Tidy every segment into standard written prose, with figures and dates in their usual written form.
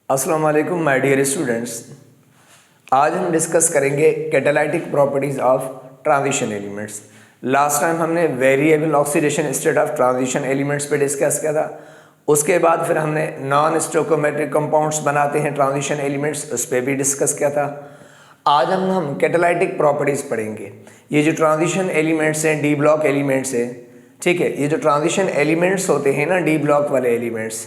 अस्सलाम वालेकुम my dear students. आज हम डिस्कस करेंगे catalytic properties of transition elements. Last time हमने variable oxidation state of transition elements पे डिस्कस किया था। उसके बाद फिर हमने नॉन स्टोइकोमेट्रिक कंपाउंड्स बनाते हैं ट्रांजिशन एलिमेंट्स, उस पर भी डिस्कस किया था। आज हम कैटालिटिक प्रॉपर्टीज़ पढ़ेंगे। ये जो ट्रांजिशन एलिमेंट्स हैं, डी ब्लॉक एलिमेंट्स हैं, ठीक है। ये जो ट्रांजिशन एलिमेंट्स होते हैं ना, डी ब्लॉक वाले एलिमेंट्स,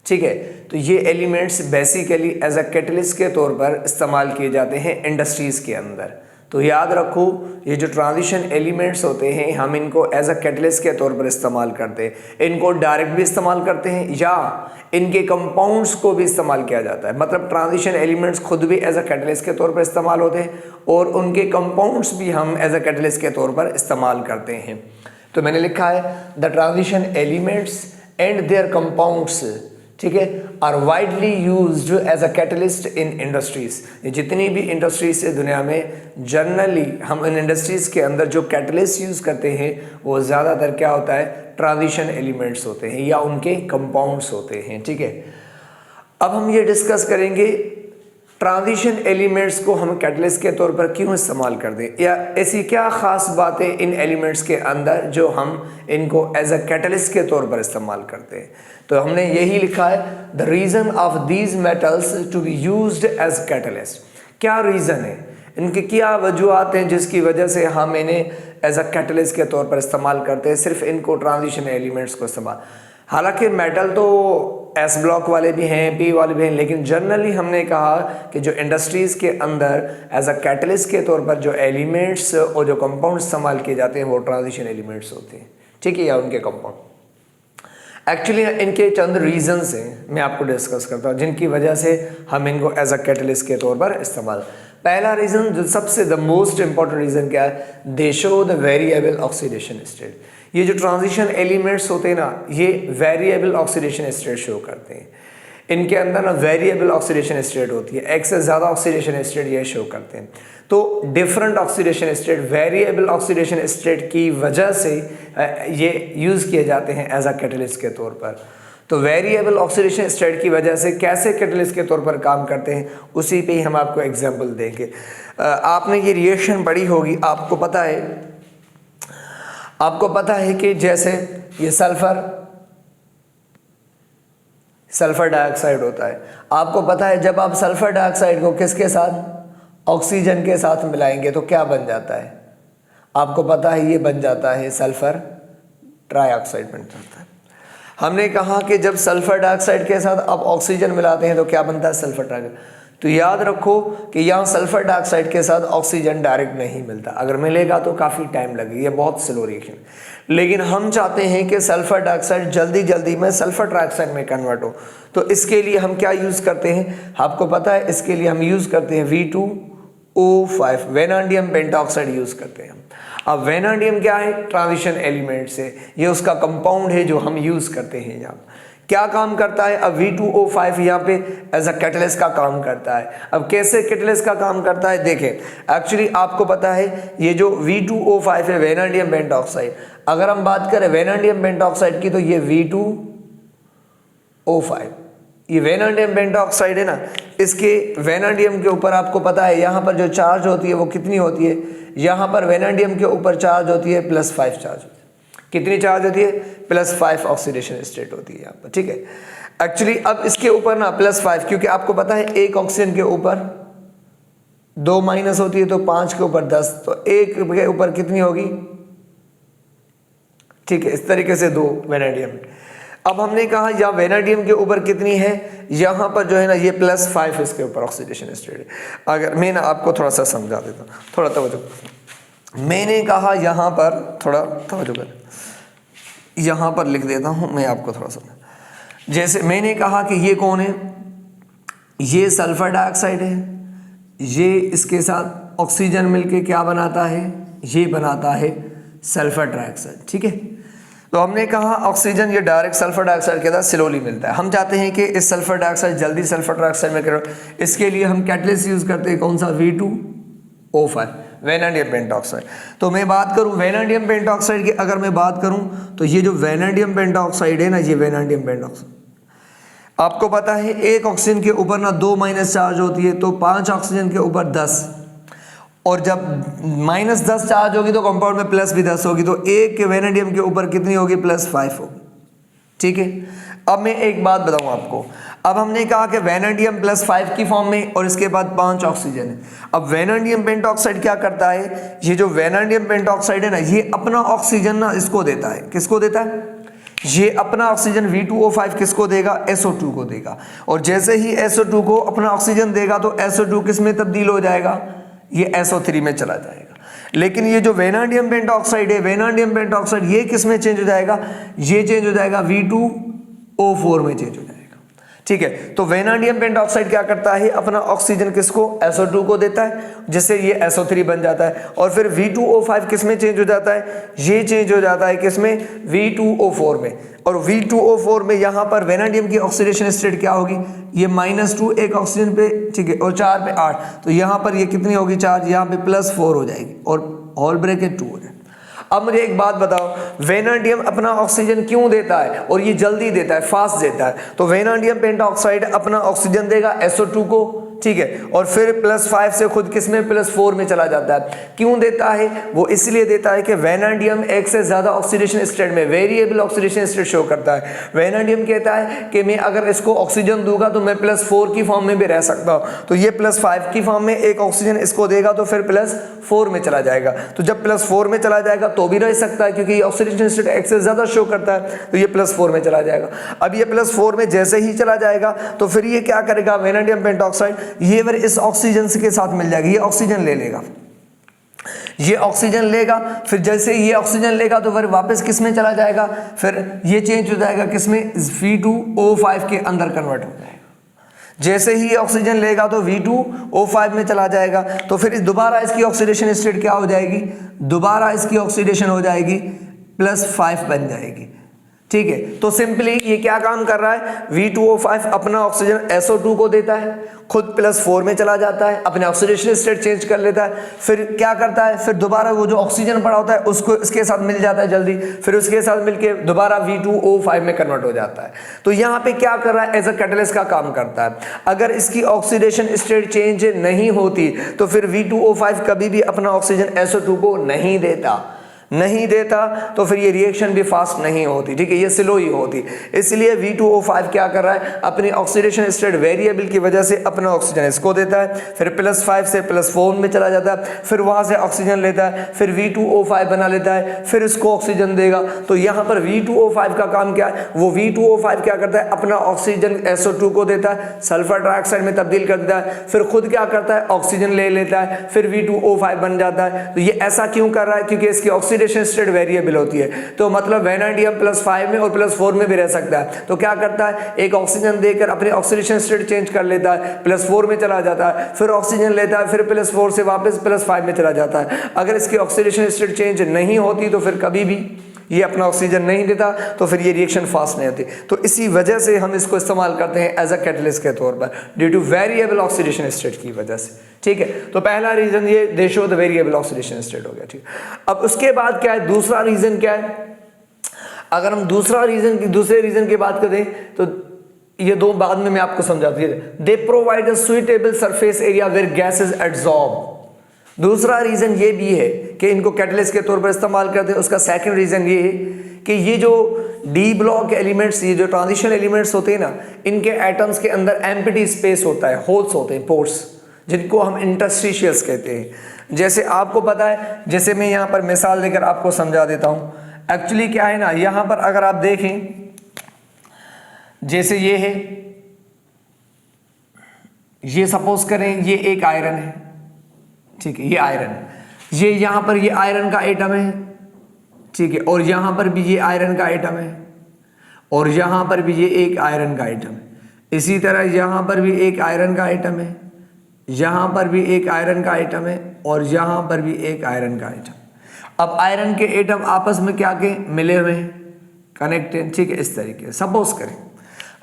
ठीक है। तो ये elements basically as a catalyst के तौर पर इस्तेमाल किए जाते हैं इंडस्ट्रीज़ के अंदर। तो याद रखो, ये जो ट्रांजिशन एलिमेंट्स होते हैं हम इनको एज अ कैटलिस्ट के तौर पर इस्तेमाल करते हैं। इनको डायरेक्ट भी इस्तेमाल करते हैं या इनके कंपाउंड्स को भी इस्तेमाल किया जाता है। मतलब ट्रांजिशन एलिमेंट्स खुद भी एज अ कैटलिस्ट के तौर पर इस्तेमाल होते हैं और उनके कंपाउंड्स भी हम एज अ कैटलिस्ट के तौर पर इस्तेमाल करते हैं। तो मैंने लिखा है the transition elements and their compounds, ठीक है, are widely used as a catalyst in industries. जितनी भी इंडस्ट्रीज है दुनिया में, जनरली हम इन इंडस्ट्रीज के अंदर जो कैटलिस्ट यूज करते हैं वो ज़्यादातर क्या होता है, ट्रांजिशन एलिमेंट्स होते हैं या उनके कंपाउंड्स होते हैं, ठीक है। अब हम ये डिस्कस करेंगे ट्रांजिशन एलिमेंट्स को हम कैटलिस्ट के तौर पर क्यों इस्तेमाल कर दें, या ऐसी क्या ख़ास बातें इन एलिमेंट्स के अंदर जो हम इनको एज अ कैटलिस्ट के तौर पर इस्तेमाल करते हैं। तो हमने यही लिखा है the reason of these metals to be used as catalyst. क्या रीज़न है, इनकी क्या वजूहत हैं जिसकी वजह से हम इन्हें एज अ कैटलिस्ट के तौर पर इस्तेमाल करते हैं, सिर्फ इनको ट्रांजिशन एलिमेंट्स को इस्तेमाल। हालांकि मेटल तो एस ब्लॉक वाले भी हैं, पी वाले भी हैं, लेकिन जनरली हमने कहा कि जो इंडस्ट्रीज़ के अंदर एज अ कैटलिस्ट के तौर पर जो एलिमेंट्स और जो कंपाउंड इस्तेमाल किए जाते हैं वो ट्रांजिशन एलिमेंट्स होते हैं, ठीक है, या उनके कंपाउंड। एक्चुअली इनके चंद रीजंस हैं, मैं आपको डिस्कस करता हूँ जिनकी वजह से हम इनको एज अ कैटलिस्ट के तौर पर इस्तेमाल। पहला रीज़न जो सबसे द मोस्ट इंपॉर्टेंट रीज़न क्या है, दे show the variable oxidation state. ये जो ट्रांजिशन एलिमेंट्स होते हैं ना, ये वेरिएबल ऑक्सीडेशन स्टेट शो करते हैं। इनके अंदर ना वेरिएबल ऑक्सीडेशन स्टेट होती है, एक से ज़्यादा ऑक्सीडेशन स्टेट ये शो करते हैं। तो different oxidation state, variable oxidation state की वजह से ये यूज़ किए जाते हैं एज अ कैटलिस्ट के तौर पर। तो वेरिएबल ऑक्सीडेशन स्टेट की वजह से कैसे कैटलिस्ट के तौर पर काम करते हैं, उसी पे ही हम आपको एग्जांपल देंगे। आपने ये रिएक्शन पढ़ी होगी, आपको पता है कि जैसे ये सल्फर डाइऑक्साइड होता है। आपको पता है जब आप सल्फर डाइऑक्साइड को किसके साथ, ऑक्सीजन के साथ मिलाएंगे तो क्या बन जाता है, आपको पता है ये बन जाता है सल्फर ट्राइऑक्साइड बन जाता है। हमने कहा कि जब सल्फर डाइऑक्साइड के साथ आप ऑक्सीजन मिलाते हैं तो क्या बनता है, सल्फर ट्राइऑक्साइड। तो याद रखो कि यहाँ सल्फर डाइऑक्साइड के साथ ऑक्सीजन डायरेक्ट नहीं मिलता, अगर मिलेगा तो काफ़ी टाइम लगेगा, ये बहुत स्लो रिएक्शन। लेकिन हम चाहते हैं कि सल्फर डाइऑक्साइड जल्दी जल्दी में सल्फर ट्राइऑक्साइड में कन्वर्ट हो। तो इसके लिए हम क्या यूज़ करते हैं, आपको पता है, इसके लिए हम यूज़ करते हैं V2O5, वेनाडियम पेंटॉक्साइड यूज़ करते हैं। अब वेनाडियम क्या है, ट्रांजिशन एलिमेंट से, ये उसका कंपाउंड है जो हम यूज़ करते हैं। यहाँ क्या काम करता है, अब V2O5 यहाँ पे एज अ कैटलिस्ट का काम करता है। अब कैसे कैटलिस्ट का काम करता है देखें, एक्चुअली आपको पता है ये जो V2O5 है वेनाडियम पेंटॉक्साइड, अगर हम बात करें वेनाडियम पेंटॉक्साइड की तो ये V2O5, ये वेनाडियम पेंटॉक्साइड है ना, इसके वेनाडियम के ऊपर आपको पता है यहाँ पर जो चार्ज होती है वो कितनी होती है, यहाँ पर वेनाडियम के ऊपर चार्ज होती है +5 चार्ज होती है। कितनी चार्ज होती है, +5 ऑक्सीडेशन स्टेट होती है यहाँ पर, ठीक है। एक्चुअली अब इसके ऊपर ना +5, क्योंकि आपको पता है एक ऑक्सीजन के ऊपर 2 माइनस होती है तो 5 के ऊपर 10, तो एक के ऊपर कितनी होगी, ठीक है, इस तरीके से 2 वेनाडियम। अब हमने कहा या वेनाडियम के ऊपर कितनी है, यहाँ पर जो है ना ये +5 इसके ऊपर ऑक्सीडेशन स्टेट है। अगर मैं ना आपको थोड़ा सा समझा देता हूँ, थोड़ा तवज्जो, मैंने कहा यहाँ पर थोड़ा तवज्जो कर, यहाँ पर लिख देता हूँ मैं आपको थोड़ा सा। जैसे मैंने कहा कि ये कौन है, ये सल्फर डाइऑक्साइड है, ये इसके साथ ऑक्सीजन मिलके क्या बनाता है, ये बनाता है सल्फर ट्राइऑक्साइड, ठीक है। तो हमने कहा ऑक्सीजन ये डायरेक्ट सल्फर डाइऑक्साइड के साथ स्लोली मिलता है। हम चाहते हैं कि इस सल्फर डाइऑक्साइड जल्दी सल्फर ट्राइऑक्साइड में करो, इसके लिए हम कैटलिस्ट यूज़ करते हैं, कौन सा, V2O5, वेनाडियम पेंटॉक्साइड। तो मैं बात करूं वेनाडियम पेंटॉक्साइड की, अगर मैं बात करूं तो ये जो वेनाडियम पेंटॉक्साइड है ना, ये वेनाडियम पेंटॉक्साइड, आपको पता है एक ऑक्सीजन के ऊपर ना 2 माइनस चार्ज होती है, तो 5 ऑक्सीजन के ऊपर 10, और जब -10 चार्ज होगी तो कंपाउंड में प्लस भी 10 होगी, तो एक वेनेडियम के ऊपर कितनी होगी, +5 होगी। ठीक है, अब मैं एक बात बताऊं आपको, अब हमने कहा कि वेनेडियम +5 की फॉर्म में और इसके बाद 5 ऑक्सीजन है। अब वेनेडियम पेंटॉक्साइड क्या करता है, ये जो वेनेडियम पेंटॉक्साइड है ना, ये अपना ऑक्सीजन ना इसको देता है, किसको देता है, ये अपना ऑक्सीजन V2O5 किसको देगा, SO2 को देगा, और जैसे ही SO2 को अपना ऑक्सीजन देगा तो SO2 किस में तब्दील हो जाएगा, ये SO3 में चला जाएगा। लेकिन ये जो वेनाडियम पेंटॉक्साइड है, वेनाडियम पेंटॉक्साइड ये किस में चेंज हो जाएगा, ये चेंज हो जाएगा V2O4 में चेंज हो जाएगा। ठीक है, तो वेनाडियम पेंटॉक्साइड क्या करता है, अपना ऑक्सीजन किसको, SO2 को देता है, जिससे ये SO3 बन जाता है, और फिर V2O5 किस में चेंज हो जाता है, ये चेंज हो जाता है किस में, V2O4 में, और V2O4 में यहाँ पर वेनाडियम की ऑक्सीडेशन स्टेट क्या होगी, ये -2 एक ऑक्सीजन पे, ठीक है, और 4 पे 8, तो यहाँ पर ये कितनी होगी चार्ज, यहाँ पे +4 हो जाएगी, और होल ब्रैकेट 2 हो जाएगा। अब मुझे एक बात बताओ, वेनाडियम अपना ऑक्सीजन क्यों देता है, और ये जल्दी देता है, फास्ट देता है, तो वेनाडियम पेंटॉक्साइड अपना ऑक्सीजन देगा SO2 को, ठीक है, और फिर +5 से खुद किसमें, +4 में चला जाता है। क्यों देता है, वो इसलिए देता है कि वेनाडियम एक से ज्यादा ऑक्सीडेशन स्टेट में, वेरिएबल ऑक्सीडेशन स्टेट शो करता है। वेनाडियम कहता है कि मैं अगर इसको ऑक्सीजन दूंगा तो मैं +4 की फॉर्म में भी रह सकता हूं, तो ये +5 की फॉर्म में एक ऑक्सीजन इसको देगा तो फिर +4 में चला जाएगा, तो जब +4 में चला जाएगा तो भी रह सकता है, क्योंकि ऑक्सीडेशन स्टेट एक से ज्यादा शो करता है, तो ये +4 में चला जाएगा। अब ये +4 में जैसे ही चला जाएगा तो फिर ये क्या करेगा, वेनाडियम पेंटॉक्साइड ये फिर इस ऑक्सीजन के साथ मिल जाएगी, ये ऑक्सीजन ले लेगा, ये ऑक्सीजन लेगा, फिर जैसे ये ऑक्सीजन लेगा तो फिर वापस किस में चला जाएगा, फिर ये चेंज हो जाएगा किसमें, V2O5 के अंदर कन्वर्ट हो जाएगा। जैसे ही ऑक्सीजन लेगा तो V2O5 में चला जाएगा, तो फिर दोबारा इसकी ऑक्सीडेशन स्टेट क्या हो जाएगी, दोबारा इसकी ऑक्सीडेशन हो जाएगी +5 बन जाएगी। ठीक है, तो सिंपली ये क्या काम कर रहा है, V2O5 अपना ऑक्सीजन SO2 को देता है, खुद +4 में चला जाता है, अपने ऑक्सीडेशन स्टेट चेंज कर लेता है, फिर क्या करता है, फिर दोबारा वो जो ऑक्सीजन पड़ा होता है उसको इसके साथ मिल जाता है जल्दी, फिर उसके साथ मिलके दोबारा V2O5 में कन्वर्ट हो जाता है। तो यहाँ पे क्या कर रहा है, एज अ कैटलिस्ट का काम करता है। अगर इसकी ऑक्सीडेशन स्टेट चेंज नहीं होती तो फिर V2O5 कभी भी अपना ऑक्सीजन SO2 को नहीं देता, तो फिर ये रिएक्शन भी फास्ट नहीं होती, ठीक है, ये स्लो ही होती। इसलिए V2O5 क्या कर रहा है, अपनी ऑक्सीडेशन स्टेट वेरिएबल की वजह से अपना ऑक्सीजन इसको देता है, फिर +5 से +4 में चला जाता है, फिर वहां से ऑक्सीजन लेता है, फिर V2O5 बना लेता है, फिर इसको ऑक्सीजन देगा। तो यहाँ पर V2O5 का काम क्या है, वो V2O5 क्या करता है, अपना ऑक्सीजन SO2 को देता है, सल्फर डाइऑक्साइड में तब्दील कर देता है, फिर खुद क्या करता है, ऑक्सीजन ले लेता है, फिर V2O5 बन जाता है। तो ये ऐसा क्यों कर रहा है, क्योंकि इसकी ऑक्सीडेशन स्टेट वेरिएबल होती है, तो मतलब वेनाडियम +5 में और +4 में भी रह सकता है। तो क्या करता है, एक ऑक्सीजन देकर अपने ऑक्सीडेशन स्टेट चेंज कर लेता है, +4 में चला जाता है, फिर ऑक्सीजन लेता है, फिर +4 से वापस +5 में चला जाता है। अगर इसकी ऑक्सीडेशन स्टेट चेंज नहीं होती तो फिर कभी भी ये अपना ऑक्सीजन नहीं देता, तो फिर ये रिएक्शन फास्ट नहीं होती। तो इसी वजह से हम इसको इस्तेमाल करते हैं एज अ कैटलिस्ट के तौर पर, due two variable oxidation state की वजह से। ठीक है, तो पहला रीजन ये दे show the variable oxidation state हो गया। ठीक, अब उसके बाद क्या है, दूसरा रीजन क्या है। अगर हम दूसरे रीजन की बात करें तो ये दो बाद में मैं आपको समझाती हूँ। They provide a suitable surface area where gases absorb. दूसरा रीजन ये भी है कि इनको कैटलिस्ट के तौर पर इस्तेमाल करते हैं। उसका सेकंड रीजन ये है कि ये जो डी ब्लॉक एलिमेंट्स, ये जो ट्रांजिशन एलिमेंट्स होते हैं ना, इनके एटम्स के अंदर एम्प्टी स्पेस होता है, होल्स होते हैं, पोर्स, जिनको हम इंटरस्टिशियल्स कहते हैं। जैसे आपको पता है, जैसे मैं यहाँ पर मिसाल देकर आपको समझा देता हूँ। एक्चुअली क्या है ना, यहाँ पर अगर आप देखें, जैसे ये है, ये सपोज करें ये एक आयरन है, ठीक है, ये आयरन, ये यहाँ पर ये आयरन का एटम है, ठीक है, और यहाँ पर भी ये आयरन का एटम है, और यहाँ पर भी ये एक आयरन का एटम है। इसी तरह यहाँ पर भी एक आयरन का एटम है, यहाँ पर भी एक आयरन का एटम है, और यहाँ पर भी एक आयरन का एटम। अब आयरन के एटम आपस में क्या के मिले हुए हैं, कनेक्टेड, ठीक है। इस तरीके सपोज करें,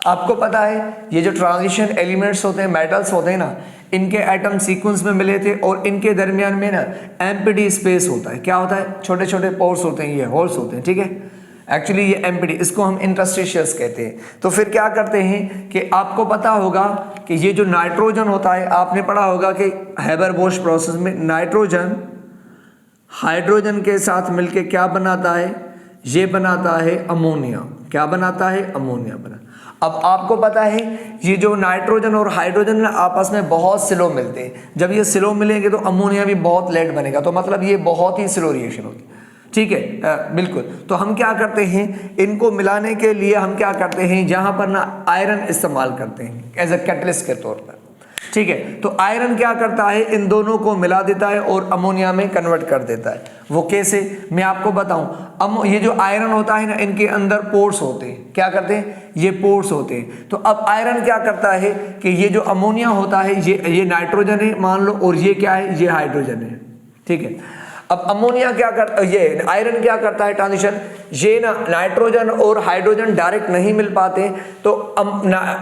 आपको पता है ये जो ट्रांजिशन एलिमेंट्स होते हैं, मेटल्स होते हैं ना, इनके एटम सीक्वेंस में मिले थे, और इनके दरमियान में ना एम्प्टी स्पेस होता है। क्या होता है, छोटे छोटे पोर्स होते हैं, ये होल्स होते हैं, ठीक है। एक्चुअली ये एम्प्टी, इसको हम इंटरस्टिशियस कहते हैं। तो फिर क्या करते हैं कि आपको पता होगा कि ये जो नाइट्रोजन होता है, आपने पढ़ा होगा कि हैबर-बोश प्रोसेस में नाइट्रोजन हाइड्रोजन के साथ मिलके क्या बनाता है, ये बनाता है अमोनिया। क्या बनाता है? अमोनिया बना। अब आपको पता है ये जो नाइट्रोजन और हाइड्रोजन आपस में बहुत स्लो मिलते हैं। जब ये स्लो मिलेंगे तो अमोनिया भी बहुत लेट बनेगा, तो मतलब ये बहुत ही स्लो रिएक्शन होगी। ठीक है, बिल्कुल। तो हम क्या करते हैं, इनको मिलाने के लिए हम क्या करते हैं, जहां पर ना आयरन इस्तेमाल करते हैं एज अ कैटलिस्ट के तौर पर। ठीक है, तो आयरन क्या करता है, इन दोनों को मिला देता है और अमोनिया में कन्वर्ट कर देता है। वो कैसे, मैं आपको बताऊं। ये जो आयरन होता है ना, इनके अंदर पोर्स होते हैं। क्या करते हैं? ये पोर्स होते हैं। तो अब आयरन क्या करता है कि ये जो अमोनिया होता है, ये नाइट्रोजन है मान लो, और ये क्या है, ये हाइड्रोजन है। ठीक है, अब अमोनिया क्या करता है, ये आयरन क्या करता है ट्रांजिशन, ये ना नाइट्रोजन और हाइड्रोजन डायरेक्ट नहीं मिल पाते, तो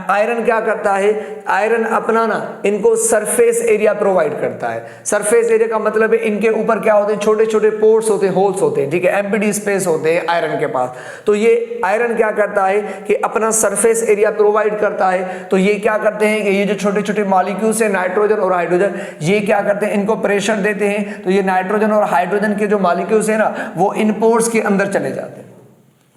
आयरन क्या करता है, आयरन अपना ना इनको सरफेस एरिया प्रोवाइड करता है। सरफेस एरिया का मतलब है इनके ऊपर क्या होते हैं, छोटे छोटे पोर्स होते हैं, होल्स होते हैं। ठीक है, एम्प्टी स्पेस होते हैं आयरन के पास। तो ये आयरन क्या करता है कि अपना सरफेस एरिया प्रोवाइड करता है। तो ये क्या करते हैं कि ये जो छोटे छोटे मॉलिक्यूल्स है नाइट्रोजन और हाइड्रोजन, ये क्या करते हैं, इनको प्रेशर देते हैं। तो ये नाइट्रोजन और हाइड्रोजन के जो मॉलिक्यूल्स है ना, वो इन पोर्स के अंदर चले जाते हैं।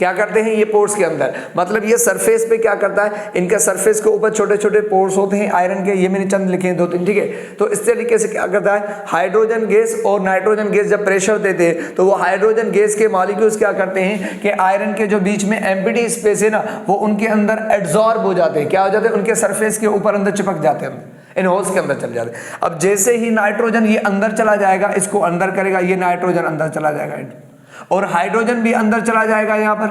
क्या करते हैं, ये पोर्स के अंदर, मतलब ये सरफेस पे क्या करता है, इनके सरफेस के ऊपर छोटे छोटे पोर्स होते हैं आयरन के, ये मैंने चंद लिखे हैं 2-3। ठीक है, तो इस तरीके से क्या करता है, हाइड्रोजन गैस और नाइट्रोजन गैस जब प्रेशर देते हैं, तो वो हाइड्रोजन गैस के मॉलिक्यूल्स क्या करते हैं कि आयरन के जो बीच में एम्प्टी स्पेस है ना, वो उनके अंदर एब्जॉर्ब हो जाते हैं। क्या हो जाते हैं, उनके सरफेस के ऊपर अंदर चिपक जाते हैं, इन होल्स के अंदर चल जाते हैं। अब जैसे ही नाइट्रोजन ये अंदर चला जाएगा, इसको अंदर करेगा, ये नाइट्रोजन अंदर चला जाएगा और हाइड्रोजन भी अंदर चला जाएगा यहां पर,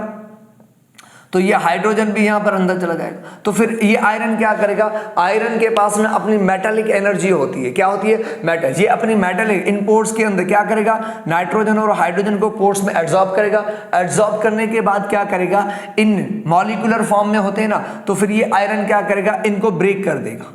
तो ये हाइड्रोजन भी यहां पर अंदर चला जाएगा। तो फिर ये आयरन क्या करेगा, आयरन के पास में अपनी मेटालिक एनर्जी होती है। क्या होती है, मेटल। ये अपनी मेटालिक इन पोर्स के अंदर क्या करेगा, नाइट्रोजन और हाइड्रोजन को पोर्स में एब्जॉर्ब करेगा। एब्जॉर्ब करने के बाद क्या करेगा, इन मॉलिक्यूलर फॉर्म में होते हैं ना, तो फिर ये आयरन क्या करेगा, इनको ब्रेक कर देगा।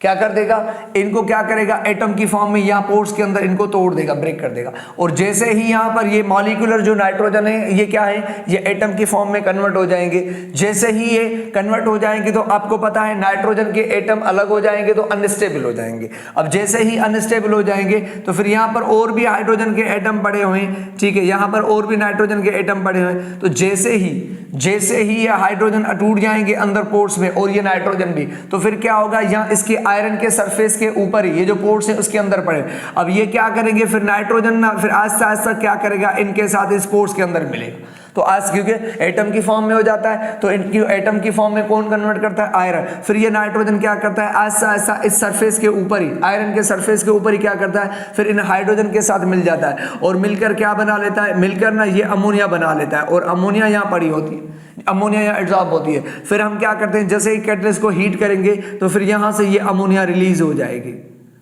क्या कर देगा, इनको क्या करेगा, एटम की फॉर्म में यहाँ पोर्स के अंदर इनको तोड़ देगा, ब्रेक कर देगा। और जैसे ही यहाँ पर ये मॉलिक्यूलर जो नाइट्रोजन है, ये क्या है, ये एटम की फॉर्म में कन्वर्ट हो जाएंगे। जैसे ही ये कन्वर्ट हो जाएंगे, तो आपको पता है नाइट्रोजन के एटम अलग हो जाएंगे, तो अनस्टेबल हो जाएंगे। अब जैसे ही अनस्टेबल हो जाएंगे, तो फिर यहाँ पर और भी हाइड्रोजन के एटम पड़े हुए हैं। ठीक है, यहाँ पर और भी नाइट्रोजन के एटम पड़े हुए हैं। तो जैसे ही ये हाइड्रोजन टूट जाएंगे अंदर पोर्स में, और ये नाइट्रोजन भी, तो फिर क्या होगा, यहाँ इसके आयरन के सरफेस के ऊपर ही ये जो पोर्स है उसके अंदर पड़े। अब ये क्या करेंगे, फिर नाइट्रोजन ना फिर आहिस्ता आहिस्ता क्या करेगा, इनके साथ इस पोर्स के अंदर मिलेगा। तो आज क्योंकि एटम की फॉर्म में हो जाता है, तो इनकी एटम की फॉर्म में कौन कन्वर्ट करता है, आयरन। फिर ये नाइट्रोजन क्या करता है, आहिस्ता आहिस्ता इस सरफेस के ऊपर ही, आयरन के सरफेस के ऊपर ही क्या करता है, फिर इन हाइड्रोजन के साथ मिल जाता है, और मिलकर क्या बना लेता है, मिलकर ना ये अमोनिया बना लेता है। और अमोनिया यहाँ पड़ी होती है, अमोनिया यहाँ एब्जॉर्ब होती है। फिर हम क्या करते हैं, जैसे ही कैटलिस्ट को हीट करेंगे, तो फिर यहाँ से ये अमोनिया रिलीज हो जाएगी।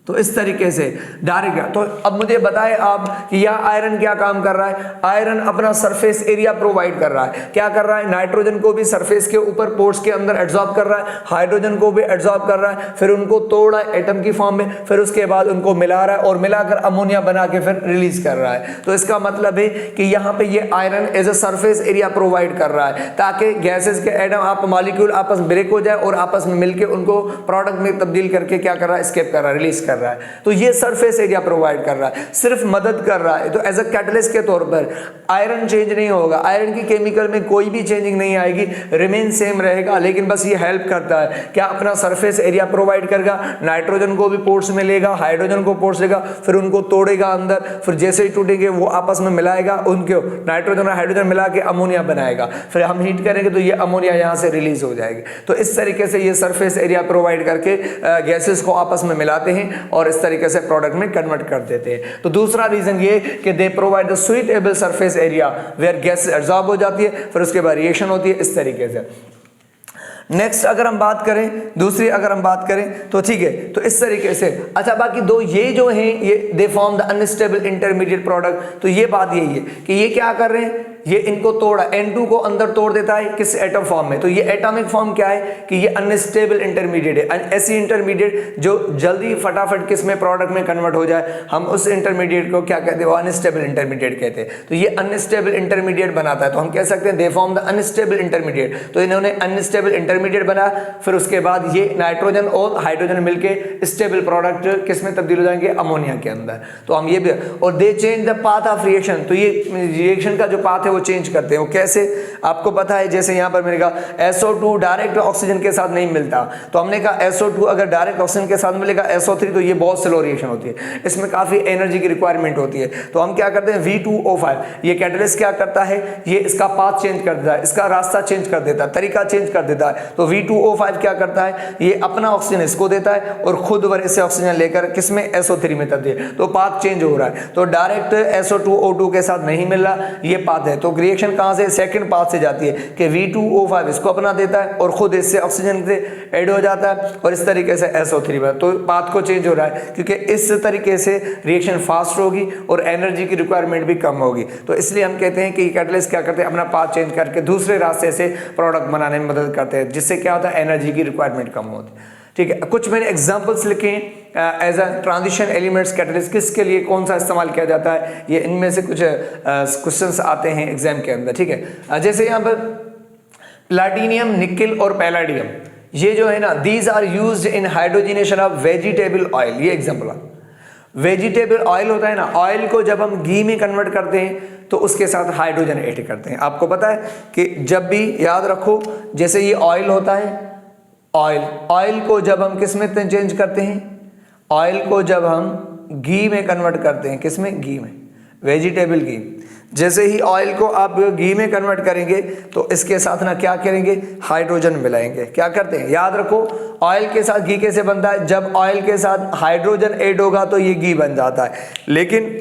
तो इस तरीके से डायरेक्ट। तो अब मुझे बताएं आप कि यह आयरन क्या काम कर रहा है, आयरन अपना सरफेस एरिया प्रोवाइड कर रहा है। क्या कर रहा है, नाइट्रोजन को भी सरफेस के ऊपर पोर्स के अंदर एब्जॉर्ब कर रहा है, हाइड्रोजन को भी एब्जॉर्ब कर रहा है, फिर उनको तोड़ रहा है एटम की फॉर्म में, फिर उसके बाद उनको मिला रहा है और मिलाकर अमोनिया बना के फिर रिलीज कर रहा है। तो इसका मतलब है कि यहाँ पे ये iron as a surface area provide कर रहा है, ताकि गैसेस के एटम आप मॉलिक्यूल आपस में ब्रेक हो जाए और आपस में मिलकर उनको प्रोडक्ट में तब्दील करके क्या कर रहा है, एस्केप कर रहा है, रिलीज कर रहा है। तो ये सरफेस एरिया प्रोवाइड कर रहा है, सिर्फ मदद कर रहा है। तो एज अ कैटलिस्ट के तौर पर आयरन चेंज नहीं होगा, आयरन की केमिकल में कोई भी चेंजिंग नहीं आएगी, रिमेन सेम रहेगा, लेकिन बस ये हेल्प करता है। क्या अपना सरफेस एरिया प्रोवाइड करेगा, नाइट्रोजन को भी पोर्स में लेगा, हाइड्रोजन को पोर्स लेगा, फिर उनको तोड़ेगा अंदर, फिर जैसे ही टूटेंगे वो आपस में मिलाएगा, उनको नाइट्रोजन और हाइड्रोजन मिला के अमोनिया बनाएगा, फिर हम हीट करेंगे तो ये अमोनिया यहाँ से रिलीज हो जाएगी। तो इस तरीके से ये सरफेस एरिया प्रोवाइड करके गैसेस को आपस में मिलाते हैं और इस तरीके से प्रोडक्ट में कन्वर्ट कर देते हैं। तो दूसरा रीजन ये कि they provide the suitable surface area where gas absorb हो जाती है, फिर उसके बाद रिएक्शन होती है इस तरीके से। नेक्स्ट अगर हम बात करें, दूसरी अगर हम बात करें तो ठीक है, तो इस तरीके से। अच्छा, बाकी दो ये जो हैं, ये they form the unstable intermediate product. तो ये बात यही है कि ये क्या कर रहे हैं, ये इनको तोड़ा, N2 को अंदर तोड़ देता है किस एटम फॉर्म में, तो ये एटॉमिक फॉर्म क्या है कि ये अनस्टेबल इंटरमीडिएट है, ऐसी इंटरमीडिएट जो जल्दी फटाफट किस में प्रोडक्ट में कन्वर्ट हो जाए, हम उस इंटरमीडिएट को क्या कहते हैं, वो अनस्टेबल इंटरमीडिएट कहते हैं। तो ये अनस्टेबल इंटरमीडिएट बनाता है, तो हम कह सकते हैं they form the unstable intermediate. तो इन्होंने अनस्टेबल इंटरमीडिएट बनाया, फिर उसके बाद ये नाइट्रोजन और हाइड्रोजन मिलके स्टेबल प्रोडक्ट किस में तब्दील हो जाएंगे, अमोनिया के अंदर। तो हम ये भी, और दे change the path of reaction, तो ये रिएक्शन का जो पाथ है वो चेंज करते हैं। वो कैसे, आपको पता है, जैसे यहाँ पर मैंने कहा SO2 डायरेक्ट ऑक्सीजन के साथ नहीं मिलता, तो हमने कहा SO2 अगर डायरेक्ट ऑक्सीजन के साथ मिलेगा SO3, तो ये बहुत स्लो रिएक्शन होती है, इसमें काफी एनर्जी की रिक्वायरमेंट होती है। तो हम क्या करते हैं V2O5, ये कैटलिस्ट क्या करता है, ये इसका पाथ चेंज कर देता है, इसका रास्ता चेंज कर देता है, तरीका चेंज कर देता है। तो V2O5 क्या करता है, ये अपना ऑक्सीजन इसको देता है और खुद वर इससे ऑक्सीजन लेकर किसमें, SO3 में तब्दील, तो पाथ चेंज हो रहा है। तो डायरेक्ट SO2O2 के साथ नहीं मिल रहा, ये पाथ है। तो रिएक्शन कहां से, सेकंड पाथ से जाती है कि V2O5 इसको अपना देता है और खुद इससे ऑक्सीजन से ऐड हो जाता है और इस तरीके से SO3 में, तो पाथ को चेंज हो रहा है, क्योंकि इस तरीके से रिएक्शन फास्ट होगी और एनर्जी की रिक्वायरमेंट भी कम होगी। तो इसलिए हम कहते हैं कि कैटलिस्ट क्या करते हैं, अपना पाथ चेंज करके दूसरे रास्ते से प्रोडक्ट बनाने में मदद करते हैं, जिससे क्या होता है, एनर्जी की रिक्वायरमेंट कम होती है। ठीक है, कुछ मैंने एग्जांपल्स लिखे हैं as a transition elements catalyst, किसके लिए कौन सा इस्तेमाल किया जाता है, ये इनमें से कुछ क्वेश्चंस आते हैं एग्जाम के अंदर। ठीक है, जैसे यहाँ पर प्लैटिनियम, निकिल और पैलाडियम, ये जो है ना, these are used in hydrogenation of vegetable oil. ये एग्जाम्पल, वेजिटेबल ऑयल होता है ना, ऑयल को जब हम घी में कन्वर्ट करते हैं तो उसके साथ हाइड्रोजन ऐड करते हैं। आपको पता है कि जब भी, याद रखो, जैसे ये ऑयल होता है, ऑयल को जब हम किस में चेंज करते हैं, ऑयल को जब हम घी में कन्वर्ट करते हैं, किस में, घी में, वेजिटेबल घी। जैसे ही ऑयल को आप घी में कन्वर्ट करेंगे तो इसके साथ ना क्या करेंगे, हाइड्रोजन मिलाएंगे। क्या करते हैं, याद रखो, ऑयल के साथ घी कैसे बनता है, जब ऑयल के साथ हाइड्रोजन ऐड होगा तो ये घी बन जाता है। लेकिन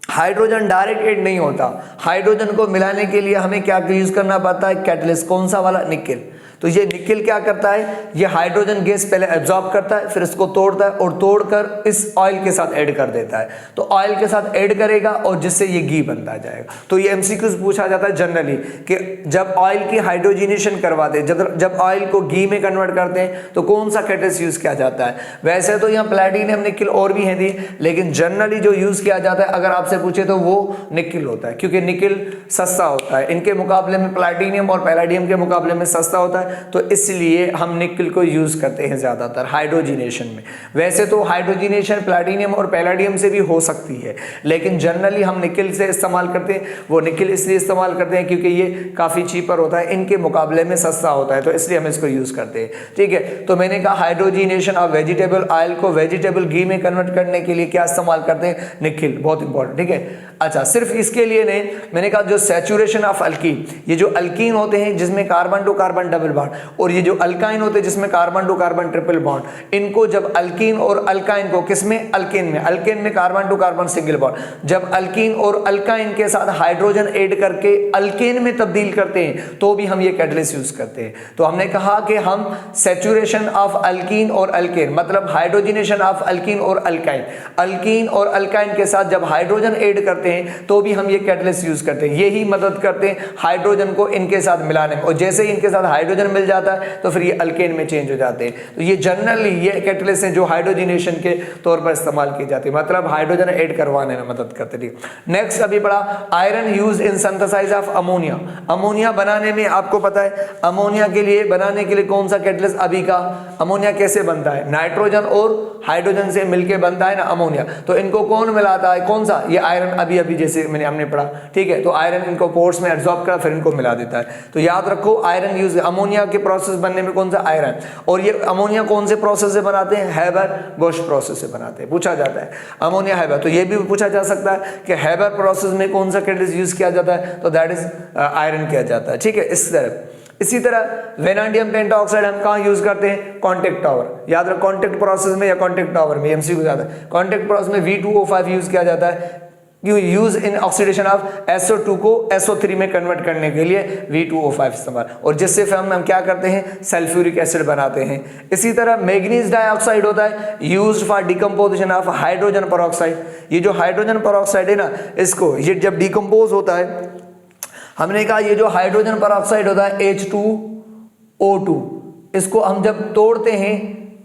हाइड्रोजन डायरेक्ट ऐड नहीं होता, हाइड्रोजन को मिलाने के लिए हमें क्या यूज करना पड़ता है, कैटलिस्ट। कौन सा वाला, निकिल। तो ये निकिल क्या करता है, ये हाइड्रोजन गैस पहले एब्जॉर्ब करता है, फिर इसको तोड़ता है और तोड़कर इस ऑयल के साथ ऐड कर देता है। तो ऑयल के साथ ऐड करेगा और जिससे ये घी बनता जाएगा। तो ये एमसीक्यूज पूछा जाता है जनरली कि जब ऑयल की हाइड्रोजिनेशन करवाते हैं, जब ऑयल को घी में कन्वर्ट करते हैं तो कौन सा कैटलिस्ट यूज किया जाता है। वैसे तो यहाँ प्लैटिनम, निकिल और भी हैं दी, लेकिन जनरली जो यूज किया जाता है अगर आपसे पूछे तो वो निकिल होता है, क्योंकि निकिल सस्ता होता है इनके मुकाबले में, प्लैटिनियम और पैलाडियम के मुकाबले में सस्ता होता है। तो इसलिए हम निकिल को यूज करते हैं ज्यादातर हाइड्रोजिनेशन में। वैसे तो हाइड्रोजिनेशन प्लैटिनियम और पैलाडियम से भी हो सकती है, लेकिन जनरली हम निकिल से इस्तेमाल करते हैं। वो निकिल इसलिए इस्तेमाल करते हैं क्योंकि ये काफी चीपर होता है, इनके मुकाबले में सस्ता होता है, तो इसलिए हम इसको यूज करते हैं। ठीक है, तो मैंने कहा हाइड्रोजिनेशन ऑफ वेजिटेबल ऑयल को वेजिटेबल घी में कन्वर्ट करने के लिए क्या इस्तेमाल करते हैं, निकिल। बहुत इंपॉर्टेंट। ठीक है, अच्छा, सिर्फ इसके लिए नहीं, मैंने कहा जो सैचुरेशन ऑफ अल्कीन, ये जो अल्कीन होते हैं जिसमें carbon to carbon double bond, और ये जो अल्काइन होते हैं जिसमें carbon to carbon triple bond, इनको जब अल्कीन और अल्काइन को किसमें, अल्केन में carbon to carbon single bond, जब अल्कीन और अल्काइन के साथ हाइड्रोजन ऐड करके अल्केन में तब्दील करते हैं तो भी हम ये कैटलिस्ट यूज करते हैं। तो हमने कहा कि हम सैचुरेशन ऑफ अल्कीन और अल्केन, मतलब हाइड्रोजिनेशन ऑफ अल्कीन और अल्काइन, अल्कीन और अल्काइन के साथ जब हाइड्रोजन ऐड करते हैं तो भी हम ये कैटलिस्ट यूज करते हैं। यही मदद करते हैं हाइड्रोजन को इनके साथ मिलाने में, और जैसे ही इनके साथ हाइड्रोजन मिल जाता है तो फिर ये अल्केन में चेंज हो जाते हैं। तो ये जनरली ये कैटलिस्ट हैं जो हाइड्रोजिनेशन के तौर पर इस्तेमाल की जाती है, मतलब हाइड्रोजन ऐड करवाने में मदद करते हैं। नेक्स्ट अभी पढ़ा iron use in synthesize of ammonia. Ammonia बनाने में आपको पता है, अमोनिया के लिए बनाने के लिए कौन सा कैटलिस्ट, अभी का अमोनिया कैसे बनता है, नाइट्रोजन और हाइड्रोजन से मिलकर बनता है ना अमोनिया। तो इनको कौन मिलाता है, कौन सा, ये आयरन। अभी जैसे हमने पढ़ा, ठीक है, तो आयरन इनको पोर्स में एब्जॉर्ब कर फिर इनको मिला देता है। तो याद रखो आयरन यूज, अमोनिया के प्रोसेस बनने में कौन सा, आयरन। और ये अमोनिया कौन से प्रोसेस से बनाते हैं, हैबर बोश प्रोसेस से बनाते हैं। पूछा जाता है अमोनिया हैबर, तो ये भी पूछा जा सकता है कि हैबर प्रोसेस में कौन सा कैटलिस्ट यूज किया जाता है, तो दैट इज आयरन किया जाता है। ठीक है, इसी तरह वेनाडियम पेंटाऑक्साइड हम कहाँ यूज करते हैं, कांटेक्ट टावर। याद रखो कांटेक्ट प्रोसेस में या कांटेक्ट टावर में, एमसीक्यू जाता है, कांटेक्ट प्रोसेस में V2O5 यूज किया जाता है, use in oxidation of SO2 को SO3 में कन्वर्ट करने के लिए V2O5 इस्तेमाल, और जिससे फिर हम क्या करते हैं, सल्फ्यूरिक एसिड बनाते हैं। इसी तरह मैग्नीज डाइऑक्साइड होता है, used for decomposition of hydrogen peroxide. ये जो हाइड्रोजन पेरोक्साइड है ना, इसको ये जब डिकम्पोज होता है हमने कहा ये जो हाइड्रोजन परऑक्साइड होता है H2O2, इसको हम जब तोड़ते हैं,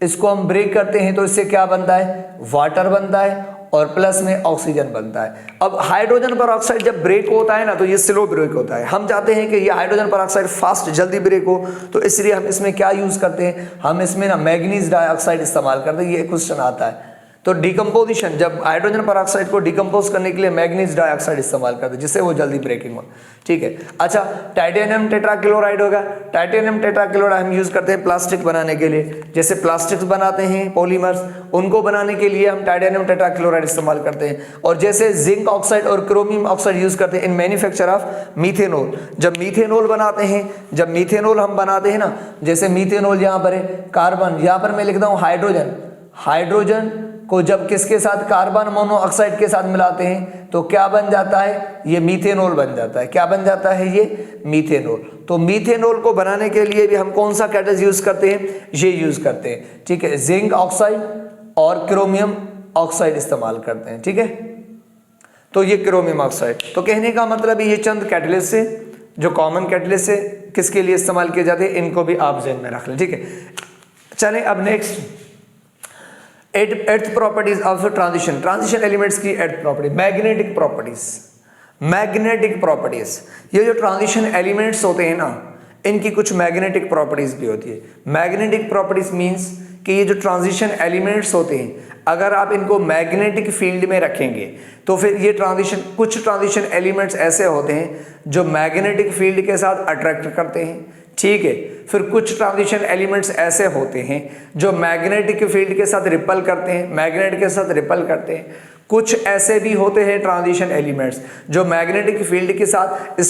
इसको हम ब्रेक करते हैं तो इससे क्या बनता है, वाटर बनता है और प्लस में ऑक्सीजन बनता है। अब हाइड्रोजन परऑक्साइड जब ब्रेक होता है ना तो ये स्लो ब्रेक होता है। हम चाहते हैं कि ये हाइड्रोजन परऑक्साइड फास्ट जल्दी ब्रेक हो, तो इसलिए हम इसमें क्या यूज करते हैं, हम इसमें ना मैग्नीज डाइऑक्साइड इस्तेमाल करते हैं। ये क्वेश्चन आता है तो डिकम्पोजिशन, जब हाइड्रोजन परऑक्साइड को डिकम्पोज करने के लिए मैग्नीज डाइऑक्साइड इस्तेमाल करते हैं जिससे वो जल्दी ब्रेकिंग हो। ठीक है, अच्छा टाइटेनियम टेट्राक्लोराइड होगा। टाइटेनियम टेट्राक्लोराइड हम यूज करते हैं प्लास्टिक बनाने के लिए, जैसे प्लास्टिक्स बनाते हैं पॉलीमर्स, उनको बनाने के लिए हम टाइटेनियम टेट्राक्लोराइड इस्तेमाल करते हैं। और जैसे जिंक ऑक्साइड और क्रोमियम ऑक्साइड यूज करते हैं इन मैन्युफैक्चर ऑफ मीथेनॉल। जब मीथेनॉल बनाते हैं, जब मीथेनॉल हम बनाते हैं ना, जैसे मीथेनॉल यहाँ पर है कार्बन, यहाँ पर मैं लिखता हूँ हाइड्रोजन, हाइड्रोजन को जब किसके साथ, कार्बन मोनोऑक्साइड के साथ मिलाते हैं तो क्या बन जाता है, ये मीथेनॉल बन जाता है। क्या बन जाता है, ये मीथेनॉल। तो मीथेनॉल को बनाने के लिए भी हम कौन सा कैटलिस्ट यूज करते हैं, ये यूज करते हैं। ठीक है, जिंक ऑक्साइड और क्रोमियम ऑक्साइड इस्तेमाल करते हैं। ठीक है, तो ये क्रोमियम ऑक्साइड। तो कहने का मतलब ये चंद कैटलिस्ट है जो कॉमन कैटलिस्ट है, किसके लिए इस्तेमाल किए जाते हैं, इनको भी आप ध्यान में रख लें। ठीक है, चलें अब नेक्स्ट एर्थ properties of transition, transition elements की एर्थ property, magnetic properties. Magnetic properties, ये जो ट्रांजिशन एलिमेंट्स होते हैं ना, इनकी कुछ मैग्नेटिक प्रॉपर्टीज भी होती है। मैग्नेटिक प्रॉपर्टीज मींस कि ये जो ट्रांजिशन एलिमेंट्स होते हैं, अगर आप इनको मैग्नेटिक फील्ड में रखेंगे तो फिर ये ट्रांजिशन, कुछ ट्रांजिशन एलिमेंट्स ऐसे होते हैं जो मैग्नेटिक फील्ड के साथ अट्रैक्ट करते हैं। ठीक है, फिर कुछ ट्रांजिशन एलिमेंट्स ऐसे होते हैं जो मैग्नेटिक फील्ड के साथ रिपल करते हैं, मैग्नेट के साथ रिपल करते हैं। कुछ ऐसे भी होते हैं ट्रांजिशन एलिमेंट्स जो मैग्नेटिक फील्ड के साथ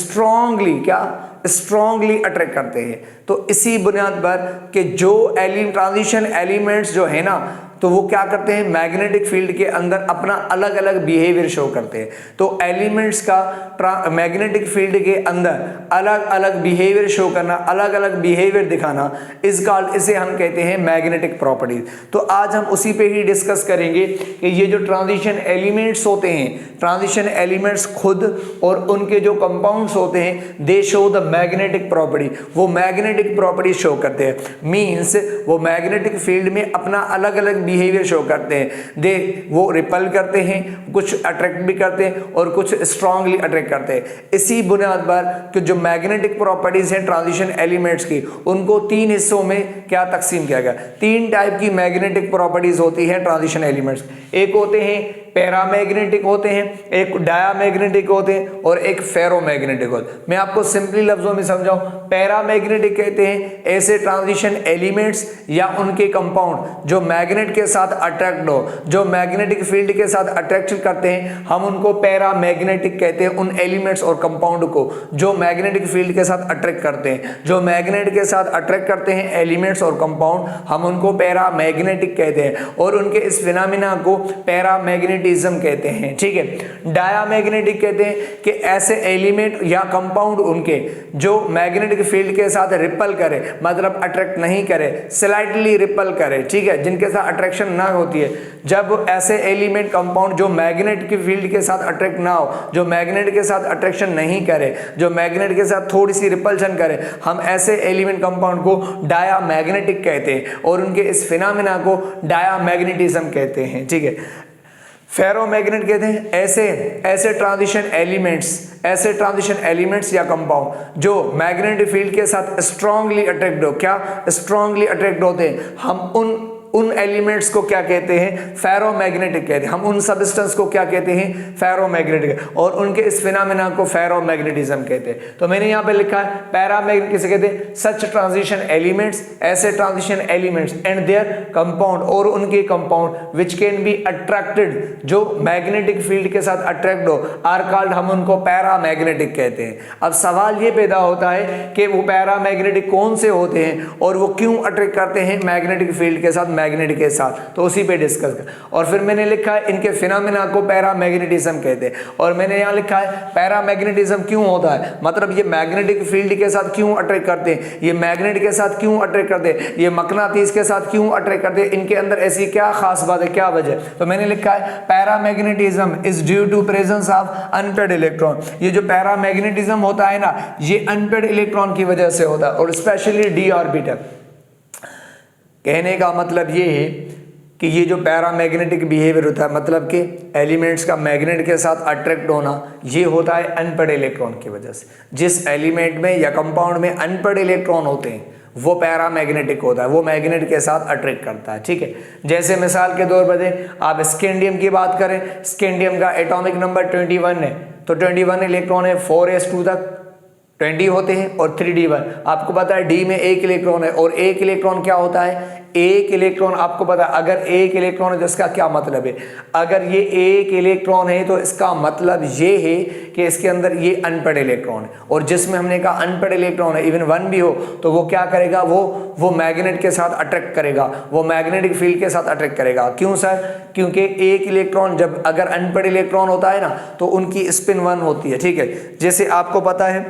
स्ट्रांगली अट्रैक्ट करते हैं। तो इसी बुनियाद पर कि जो ट्रांजिशन एलिमेंट्स जो है ना, तो वो क्या करते हैं, मैग्नेटिक फील्ड के अंदर अपना अलग अलग बिहेवियर शो करते हैं। तो एलिमेंट्स का मैग्नेटिक फील्ड के अंदर अलग अलग बिहेवियर शो करना, अलग अलग बिहेवियर दिखाना, इसे हम कहते हैं मैग्नेटिक प्रॉपर्टीज। तो आज हम उसी पे ही डिस्कस करेंगे कि ये जो ट्रांजिशन एलिमेंट्स होते हैं, ट्रांजिशन एलिमेंट्स खुद और उनके जो कंपाउंड्स होते हैं, दे शो द मैग्नेटिक प्रॉपर्टी, वो मैग्नेटिक प्रॉपर्टी शो करते हैं। मींस वो मैग्नेटिक फील्ड में अपना अलग अलग बिहेवियर शो करते हैं। वो रिपल करते हैं, कुछ अट्रैक्ट भी करते हैं और कुछ स्ट्रांगली अट्रैक्ट करते हैं। इसी बुनियाद पर कि जो मैग्नेटिक प्रॉपर्टीज हैं ट्रांजिशन एलिमेंट्स की, उनको तीन हिस्सों में क्या तकसीम किया गया। तीन टाइप की मैग्नेटिक प्रॉपर्टीज होती हैं ट्रांजिशन एलिमेंट्स। एक होते हैं पैरामैग्नेटिक होते हैं, एक डायामैग्नेटिक होते हैं और एक फेरोमैग्नेटिक होते हैं। मैं आपको सिंपली लफ्जों में समझाऊं, पैरामैग्नेटिक कहते हैं ऐसे ट्रांजिशन एलिमेंट्स या उनके कंपाउंड जो मैग्नेट के साथ अट्रैक्ट हो, जो मैग्नेटिक फील्ड के साथ अट्रैक्ट करते हैं, हम उनको पैरामैग्नेटिक कहते हैं। उन एलिमेंट्स और कंपाउंड को जो मैग्नेटिक फील्ड के साथ अट्रैक्ट करते हैं, जो मैग्नेट के साथ अट्रैक्ट करते हैं एलिमेंट्स और कंपाउंड, हम उनको पैरामैग्नेटिक कहते हैं और उनके इस फिनोमेना को पैरामैग्नेटिज्म कहते हैं। ठीक है, डायामैग्नेटिक कहते हैं कि ऐसे एलिमेंट या कंपाउंड उनके जो मैग्नेटिक फील्ड के साथ रिपल करे, मतलब अट्रैक्ट नहीं करे, स्लाइटली रिपल करे, ठीक है, जिनके साथ अट्रैक्शन ना होती है। जब ऐसे एलिमेंट कंपाउंड जो मैग्नेट की फील्ड के साथ अट्रैक्ट ना हो, जो मैग्नेट के साथ अट्रैक्शन नहीं करे, जो मैग्नेट के साथ थोड़ी सी रिपल्शन करे, हम ऐसे एलिमेंट कंपाउंड को डायामैग्नेटिक कहते हैं और उनके इस फिनोमेना को डायामैग्नेटिज्म कहते हैं। ठीक है, फेरोमैग्नेट कहते हैं ऐसे ट्रांजिशन एलिमेंट्स या कंपाउंड जो मैग्नेटिक फील्ड के साथ स्ट्रांगली अट्रैक्ट हो, क्या स्ट्रांगली अट्रैक्ट होते हैं, हम उन एलिमेंट्स को क्या कहते हैं, फेरोमैग्नेटिक कहते हैं। हम उन सब्सटेंस को क्या कहते हैं, फेरोमैग्नेटिक, और उनके इस फिनोमेना को फेरोमैग्नेटिज्म कहते हैं। तो मैंने यहाँ पे लिखा है पैरामैग्नेटिक किसे कहते हैं, सच ट्रांजिशन एलिमेंट्स, ऐसे transition elements and there compound, और उनके compound which can be attracted, जो मैग्नेटिक फील्ड के साथ अट्रैक्ट हो, आर कॉल्ड, हम उनको पैरामैग्नेटिक कहते हैं। अब सवाल ये पैदा होता है कि वो पैरामैग्नेटिक कौन से होते हैं और वो क्यों अट्रैक्ट करते हैं मैग्नेटिक फील्ड के साथ, मैग्नेट के साथ, तो उसी पे डिस्कस कर। और फिर मैंने लिखा है इनके फिनोमेना को पैरामैग्नेटिज्म कहते हैं। और मैंने यहाँ लिखा है पैरामैग्नेटिज्म क्यों होता है, मतलब ये मैग्नेटिक फील्ड के साथ क्यों अट्रैक्ट करते हैं, ये मैग्नेट के साथ क्यों अट्रैक्ट करते हैं, ये मकनातीस के साथ क्यों अट्रैक्ट करते हैं, इनके अंदर ऐसी क्या खास बात है, क्या वजह। तो मैंने लिखा है paramagnetism is due to presence of unpaired electron. ये जो पैरामैग्नेटिज्म होता है ना, ये अनपेयर्ड इलेक्ट्रॉन की वजह से होता है, और स्पेशली डी ऑर्बिटल। कहने का मतलब ये है कि ये जो पैरामैग्नेटिक बिहेवियर होता है, मतलब कि एलिमेंट्स का मैग्नेट के साथ अट्रैक्ट होना, ये होता है अनपेयर्ड इलेक्ट्रॉन की वजह से। जिस एलिमेंट में या कंपाउंड में अनपेयर्ड इलेक्ट्रॉन होते हैं वो पैरामैग्नेटिक होता है, वो मैग्नेट के साथ अट्रैक्ट करता है, ठीक है। जैसे मिसाल के तौर पर दें, आप स्कैंडियम की बात करें, स्कैंडियम का एटॉमिक नंबर 21 है, तो 21 इलेक्ट्रॉन है, 4s2 तक 20 होते हैं, और 3d1। आपको पता है डी में एक इलेक्ट्रॉन है, और एक इलेक्ट्रॉन क्या होता है, एक इलेक्ट्रॉन। आपको पता है अगर एक इलेक्ट्रॉन है तो इसका क्या मतलब है, अगर ये एक इलेक्ट्रॉन है तो इसका मतलब ये है कि इसके अंदर ये अनपेयर्ड इलेक्ट्रॉन है। और जिसमें हमने कहा अनपेयर्ड इलेक्ट्रॉन है, इवन 1 भी हो, तो वो क्या करेगा, वो मैग्नेट के साथ अट्रैक्ट करेगा, वो मैग्नेटिक फील्ड के साथ अट्रैक्ट करेगा। क्यों सर, क्योंकि एक इलेक्ट्रॉन जब अगर अनपेयर्ड इलेक्ट्रॉन होता है ना, तो उनकी स्पिन 1 होती है, ठीक है। जैसे आपको पता है,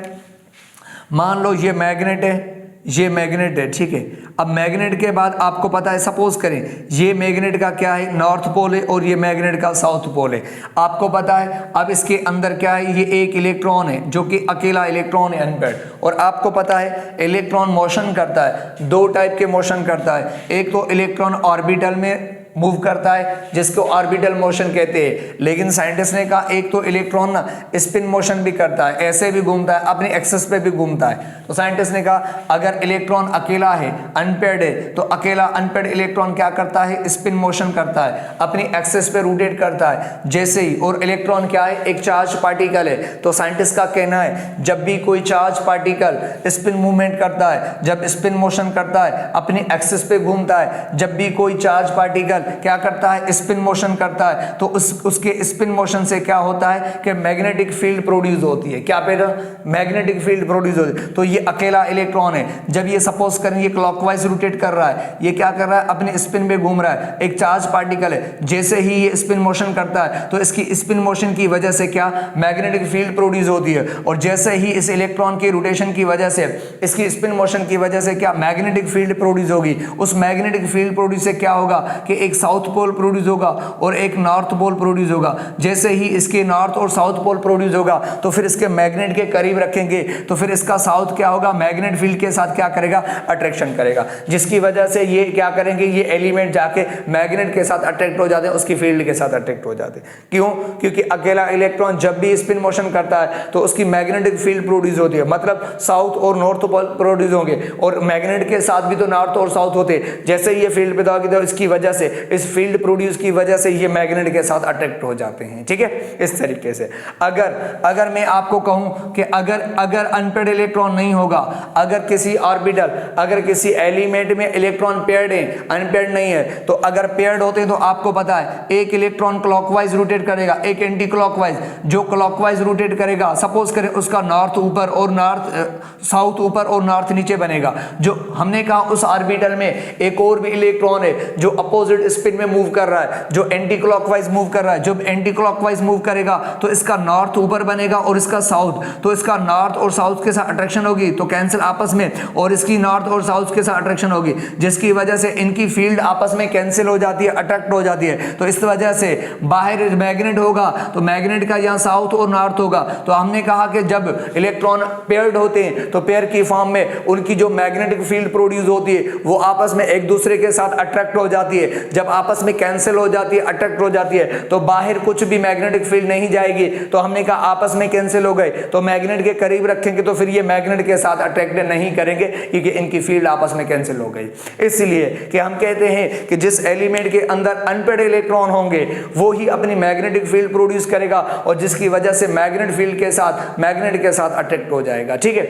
मान लो ये मैग्नेट है, ये मैग्नेट है, ठीक है। अब मैग्नेट के बाद आपको पता है, सपोज करें ये मैग्नेट का क्या है, नॉर्थ पोल है, और ये मैग्नेट का साउथ पोल है। आपको पता है अब इसके अंदर क्या है, ये एक इलेक्ट्रॉन है जो कि अकेला इलेक्ट्रॉन है, अनपेयर्ड। और आपको पता है इलेक्ट्रॉन मोशन करता है, 2 टाइप के मोशन करता है। एक तो इलेक्ट्रॉन ऑर्बिटल में मूव करता है जिसको ऑर्बिटल मोशन कहते हैं, लेकिन साइंटिस्ट ने कहा एक तो इलेक्ट्रॉन ना स्पिन मोशन भी करता है, ऐसे भी घूमता है, अपनी एक्सिस पे भी घूमता है। तो साइंटिस्ट ने कहा अगर इलेक्ट्रॉन अकेला है, अनपेयर्ड है, तो अकेला अनपेयर्ड इलेक्ट्रॉन क्या करता है, स्पिन मोशन करता है, अपनी एक्सिस पे रोटेट करता है जैसे ही। और इलेक्ट्रॉन क्या है, एक चार्ज पार्टिकल है। तो साइंटिस्ट का कहना है जब भी कोई चार्ज पार्टिकल स्पिन मूवमेंट करता है, जब स्पिन मोशन करता है, अपनी एक्सिस पे घूमता है, जब भी कोई चार्ज पार्टिकल क्या करता है, स्पिन मोशन करता है, तो उसके स्पिन मोशन से क्या होता है कि मैग्नेटिक फील्ड प्रोड्यूस होती है। क्या पैदा, मैग्नेटिक फील्ड प्रोड्यूस होती है। तो ये अकेला इलेक्ट्रॉन है, जब ये सपोज करें ये क्लॉकवाइज रोटेट कर रहा है, ये क्या कर रहा है, अपने स्पिन में घूम रहा है, एक चार्ज पार्टिकल है, जैसे ही ये स्पिन मोशन करता है तो इसकी स्पिन मोशन की वजह से क्या मैग्नेटिक फील्ड प्रोड्यूस होती है। और जैसे ही इस इलेक्ट्रॉन की रोटेशन की वजह से, इसकी स्पिन मोशन की वजह से क्या मैग्नेटिक फील्ड प्रोड्यूस होगी। उस मैग्नेटिक फील्ड प्रोड्यूस से क्या होगा कि एक साउथ पोल प्रोड्यूस होगा और एक नॉर्थ पोल प्रोड्यूस होगा। जैसे ही इसके नॉर्थ और साउथ पोल प्रोड्यूस होगा तो फिर इसके मैग्नेट के करीब रखेंगे तो फिर इसका साउथ क्या होगा, मैग्नेट फील्ड के साथ क्या करेगा, अट्रैक्शन करेगा, जिसकी वजह से ये क्या करेंगे, ये एलिमेंट जाके मैग्नेट के साथ अट्रैक्ट हो जाते हैं, उसकी फील्ड के साथ अट्रैक्ट हो जाते हैं। क्यों, क्योंकि अकेला इलेक्ट्रॉन जब भी स्पिन मोशन करता है तो उसकी मैग्नेटिक फील्ड प्रोड्यूस होती है, मतलब साउथ और नॉर्थ पोल प्रोड्यूस होंगे, और मैग्नेट के साथ भी तो नॉर्थ और साउथ होते हैं। जैसे ये फील्ड पैदा होगी तो इसकी वजह से, इस फील्ड प्रोड्यूस की वजह से ये मैग्नेट के साथ अट्रैक्ट हो जाते हैं, ठीक है। इस तरीके से अगर मैं आपको कहूं कि अगर अनपेयर्ड इलेक्ट्रॉन नहीं होगा, अगर किसी ऑर्बिटल, अगर किसी एलिमेंट में इलेक्ट्रॉन पेयर्ड है, अनपेयर्ड नहीं है, तो अगर पेयर्ड होते तो आपको पता है एक इलेक्ट्रॉन क्लॉकवाइज रोटेट करेगा, एक एंटी क्लॉकवाइज। जो क्लॉकवाइज रोटेट करेगा, सपोज करें उसका नॉर्थ ऊपर और नॉर्थ साउथ ऊपर और नॉर्थ नीचे बनेगा। जो हमने कहा उस ऑर्बिटल में एक और भी इलेक्ट्रॉन है जो अपोजिट स्पिन में मूव कर रहा है, जो एंटी क्लॉकवाइज मूव कर रहा है। जब एंटी क्लॉकवाइज मूव करेगा तो इसका नॉर्थ ऊपर बनेगा और इसका साउथ, तो इसका नॉर्थ और साउथ के साथ अट्रैक्शन होगी, तो कैंसिल आपस में, और इसकी नॉर्थ और साउथ के साथ अट्रैक्शन होगी, जिसकी वजह से इनकी फील्ड आपस में कैंसिल हो जाती है, अट्रैक्ट हो जाती है। तो इस वजह से बाहर मैग्नेट होगा तो मैग्नेट का यहाँ साउथ और नॉर्थ होगा। तो हमने कहा कि जब इलेक्ट्रॉन पेयर्ड होते हैं तो पेयर की फॉर्म में उनकी जो मैग्नेटिक फील्ड प्रोड्यूस होती है वो आपस में एक दूसरे के साथ अट्रैक्ट हो जाती है। जब आपस में कैंसिल हो जाती है, अट्रैक्ट हो जाती है, तो बाहर कुछ भी मैग्नेटिक फील्ड नहीं जाएगी। तो हमने कहा आपस में कैंसिल हो गए तो मैग्नेट के करीब रखेंगे तो फिर ये मैग्नेट के साथ अट्रैक्ट नहीं करेंगे क्योंकि इनकी फील्ड आपस में कैंसिल हो गई। इसलिए कि हम कहते हैं कि जिस एलिमेंट के अंदर अनपेयर्ड इलेक्ट्रॉन होंगे वो ही अपनी मैग्नेटिक फील्ड प्रोड्यूस करेगा और जिसकी वजह से मैग्नेट फील्ड के साथ, मैग्नेट के साथ अट्रैक्ट हो जाएगा, ठीक है।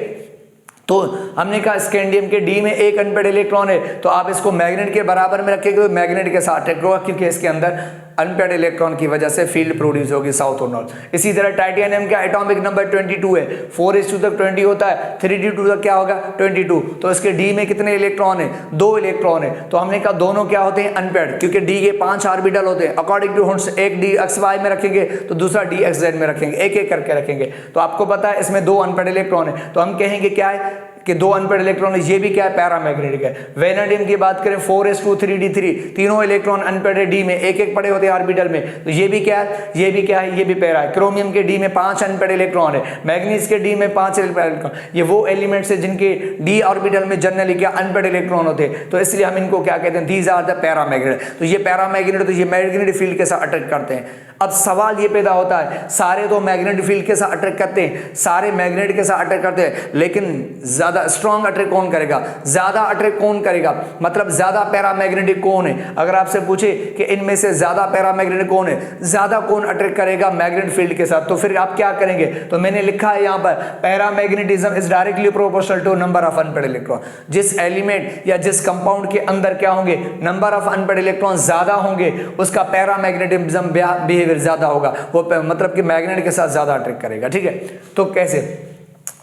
तो हमने कहा स्कैंडियम के डी में एक अनपेयर्ड इलेक्ट्रॉन है तो आप इसको मैग्नेट के बराबर में रखेंगे तो मैग्नेट के साथ अट्रैक्ट होगा क्योंकि इसके अंदर अनपेयर्ड इलेक्ट्रॉन की वजह से फील्ड प्रोड्यूस होगी साउथ और नॉर्थ। इसी तरह टाइटेनियम का एटॉमिक नंबर 22 है, 4s2 तक 20 होता है, 3d2 तक क्या होगा 22, तो इसके डी में कितने इलेक्ट्रॉन है 2 इलेक्ट्रॉन है। तो हमने कहा दोनों क्या होते हैं अनपेयर्ड, क्योंकि डी के 5 ऑर्बिटल होते हैं। अकॉर्डिंग टू हुंड्स एक डी एक्स वाई में रखेंगे तो दूसरा डी एक्स जेड में रखेंगे, एक एक करके रखेंगे। तो आपको पता है इसमें 2 अनपेयर्ड इलेक्ट्रॉन है, तो हम कहेंगे क्या है कि 2 अनपेयर्ड इलेक्ट्रॉन, ये भी क्या है पैरामैग्नेटिक है। वेनेडियम की बात करें 4s2 3d3, तीनों इलेक्ट्रॉन अनपेयर्ड है, डी में एक एक पड़े होते हैं ऑर्बिटल में, तो ये भी क्या है, ये भी क्या है, ये भी पैरा है। क्रोमियम के डी में 5 अनपेयर्ड इलेक्ट्रॉन है, मैग्नीज के डी में 5 इलेक्ट्रॉन। ये वो एलिमेंट्स है जिनके डी ऑर्बिटल में जनरली क्या अनपेयर्ड इलेक्ट्रॉन होते हैं, तो इसलिए हम इनको क्या कहते हैं, दीज आर द पैरामैग्नेट। तो ये पैरामैग्नेट, तो ये मैग्नेटिक फील्ड के साथ अट्रैक्ट करते हैं। अब सवाल ये पैदा होता है, सारे तो मैग्नेटिक फील्ड के साथ अट्रैक्ट करते हैं, सारे मैग्नेट के साथ अट्रैक्ट करते हैं, लेकिन ज्यादा स्ट्रॉन्ग अट्रैक्ट कौन करेगा, ज्यादा अट्रैक्ट कौन करेगा, मतलब ज्यादा पैरामैग्नेटिक कौन है। अगर आपसे पूछे कि इनमें से ज्यादा पैरामैग्नेटिक कौन है, ज्यादा कौन अट्रैक्ट करेगा मैग्नेटिक फील्ड के साथ, तो फिर आप क्या करेंगे, तो मैंने लिखा है यहाँ पर paramagnetism is directly proportional to number of unpaired electron. जिस एलिमेंट या जिस कंपाउंड के अंदर क्या होंगे, नंबर ऑफ अनपेयर्ड इलेक्ट्रॉन ज्यादा होंगे, उसका पैरामैग्नेटिज्म बिहेवियर ज्यादा होगा, वो मतलब कि मैग्नेट के साथ ज्यादा अट्रैक्ट करेगा। ठीक है, तो कैसे,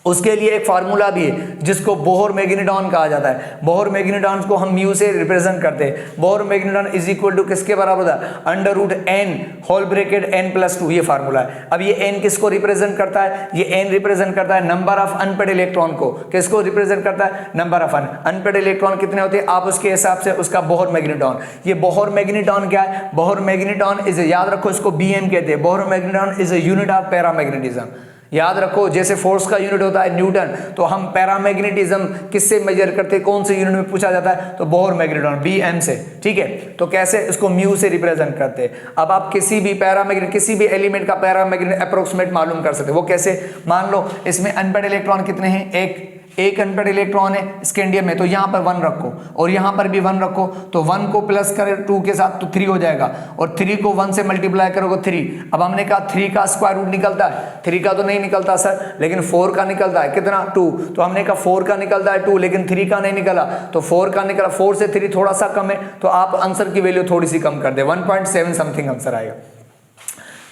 उसके लिए एक फार्मूला भी है जिसको बोहर मैग्नेटॉन कहा जाता है। बोहर मैग्नेटॉन को हम म्यू से रिप्रेजेंट करते हैं। Bohr magneton is equal to किसके बराबर होता है, √n होल ब्रैकेट n+2, ये फार्मूला है। अब ये n किसको रिप्रेजेंट करता है, ये n रिप्रेजेंट करता है नंबर ऑफ अनपेयर्ड इलेक्ट्रॉन को। किसको रिप्रेजेंट करता है, नंबर ऑफ अनपेयर्ड इलेक्ट्रॉन कितने होते हैं, आप उसके हिसाब से उसका बोहर मैग्नेटॉन। ये बोहर मैग्नेटॉन क्या है, बोहर मैग्नेटॉन इज, याद रखो इसको Bm कहते हैं। Bohr magneton is a unit of paramagnetism. याद रखो जैसे फोर्स का यूनिट होता है न्यूटन, तो हम पैरामैग्नेटिज्म किससे मेजर करते हैं, कौन से यूनिट में पूछा जाता है, तो बोहर मैग्नेटॉन Bm से। ठीक है, तो कैसे इसको म्यू से रिप्रेजेंट करते हैं। अब आप किसी भी पैरामैग्नेट, किसी भी एलिमेंट का पैरामैग्नेट अप्रोक्सीमेट मालूम कर सकते हैं। वो कैसे, मान लो इसमें अनपेयर्ड इलेक्ट्रॉन कितने हैं, एक अनपेयर्ड इलेक्ट्रॉन है स्कैंडियम में, तो यहाँ पर 1 रखो और यहाँ पर भी 1 रखो, तो 1 को प्लस करें 2 के साथ तो 3 हो जाएगा, और 3 को 1 से मल्टीप्लाई करोगे 3। अब हमने कहा 3 का स्क्वायर रूट निकलता है, 3 का तो नहीं निकलता सर, लेकिन 4 का निकलता है, कितना 2, तो हमने कहा 4 का निकलता है 2, लेकिन 3 का नहीं निकला, तो 4 का निकला। 4 से 3 थोड़ा सा कम है, तो आप आंसर की वैल्यू थोड़ी सी कम कर दे, 1.7 समथिंग आंसर आएगा।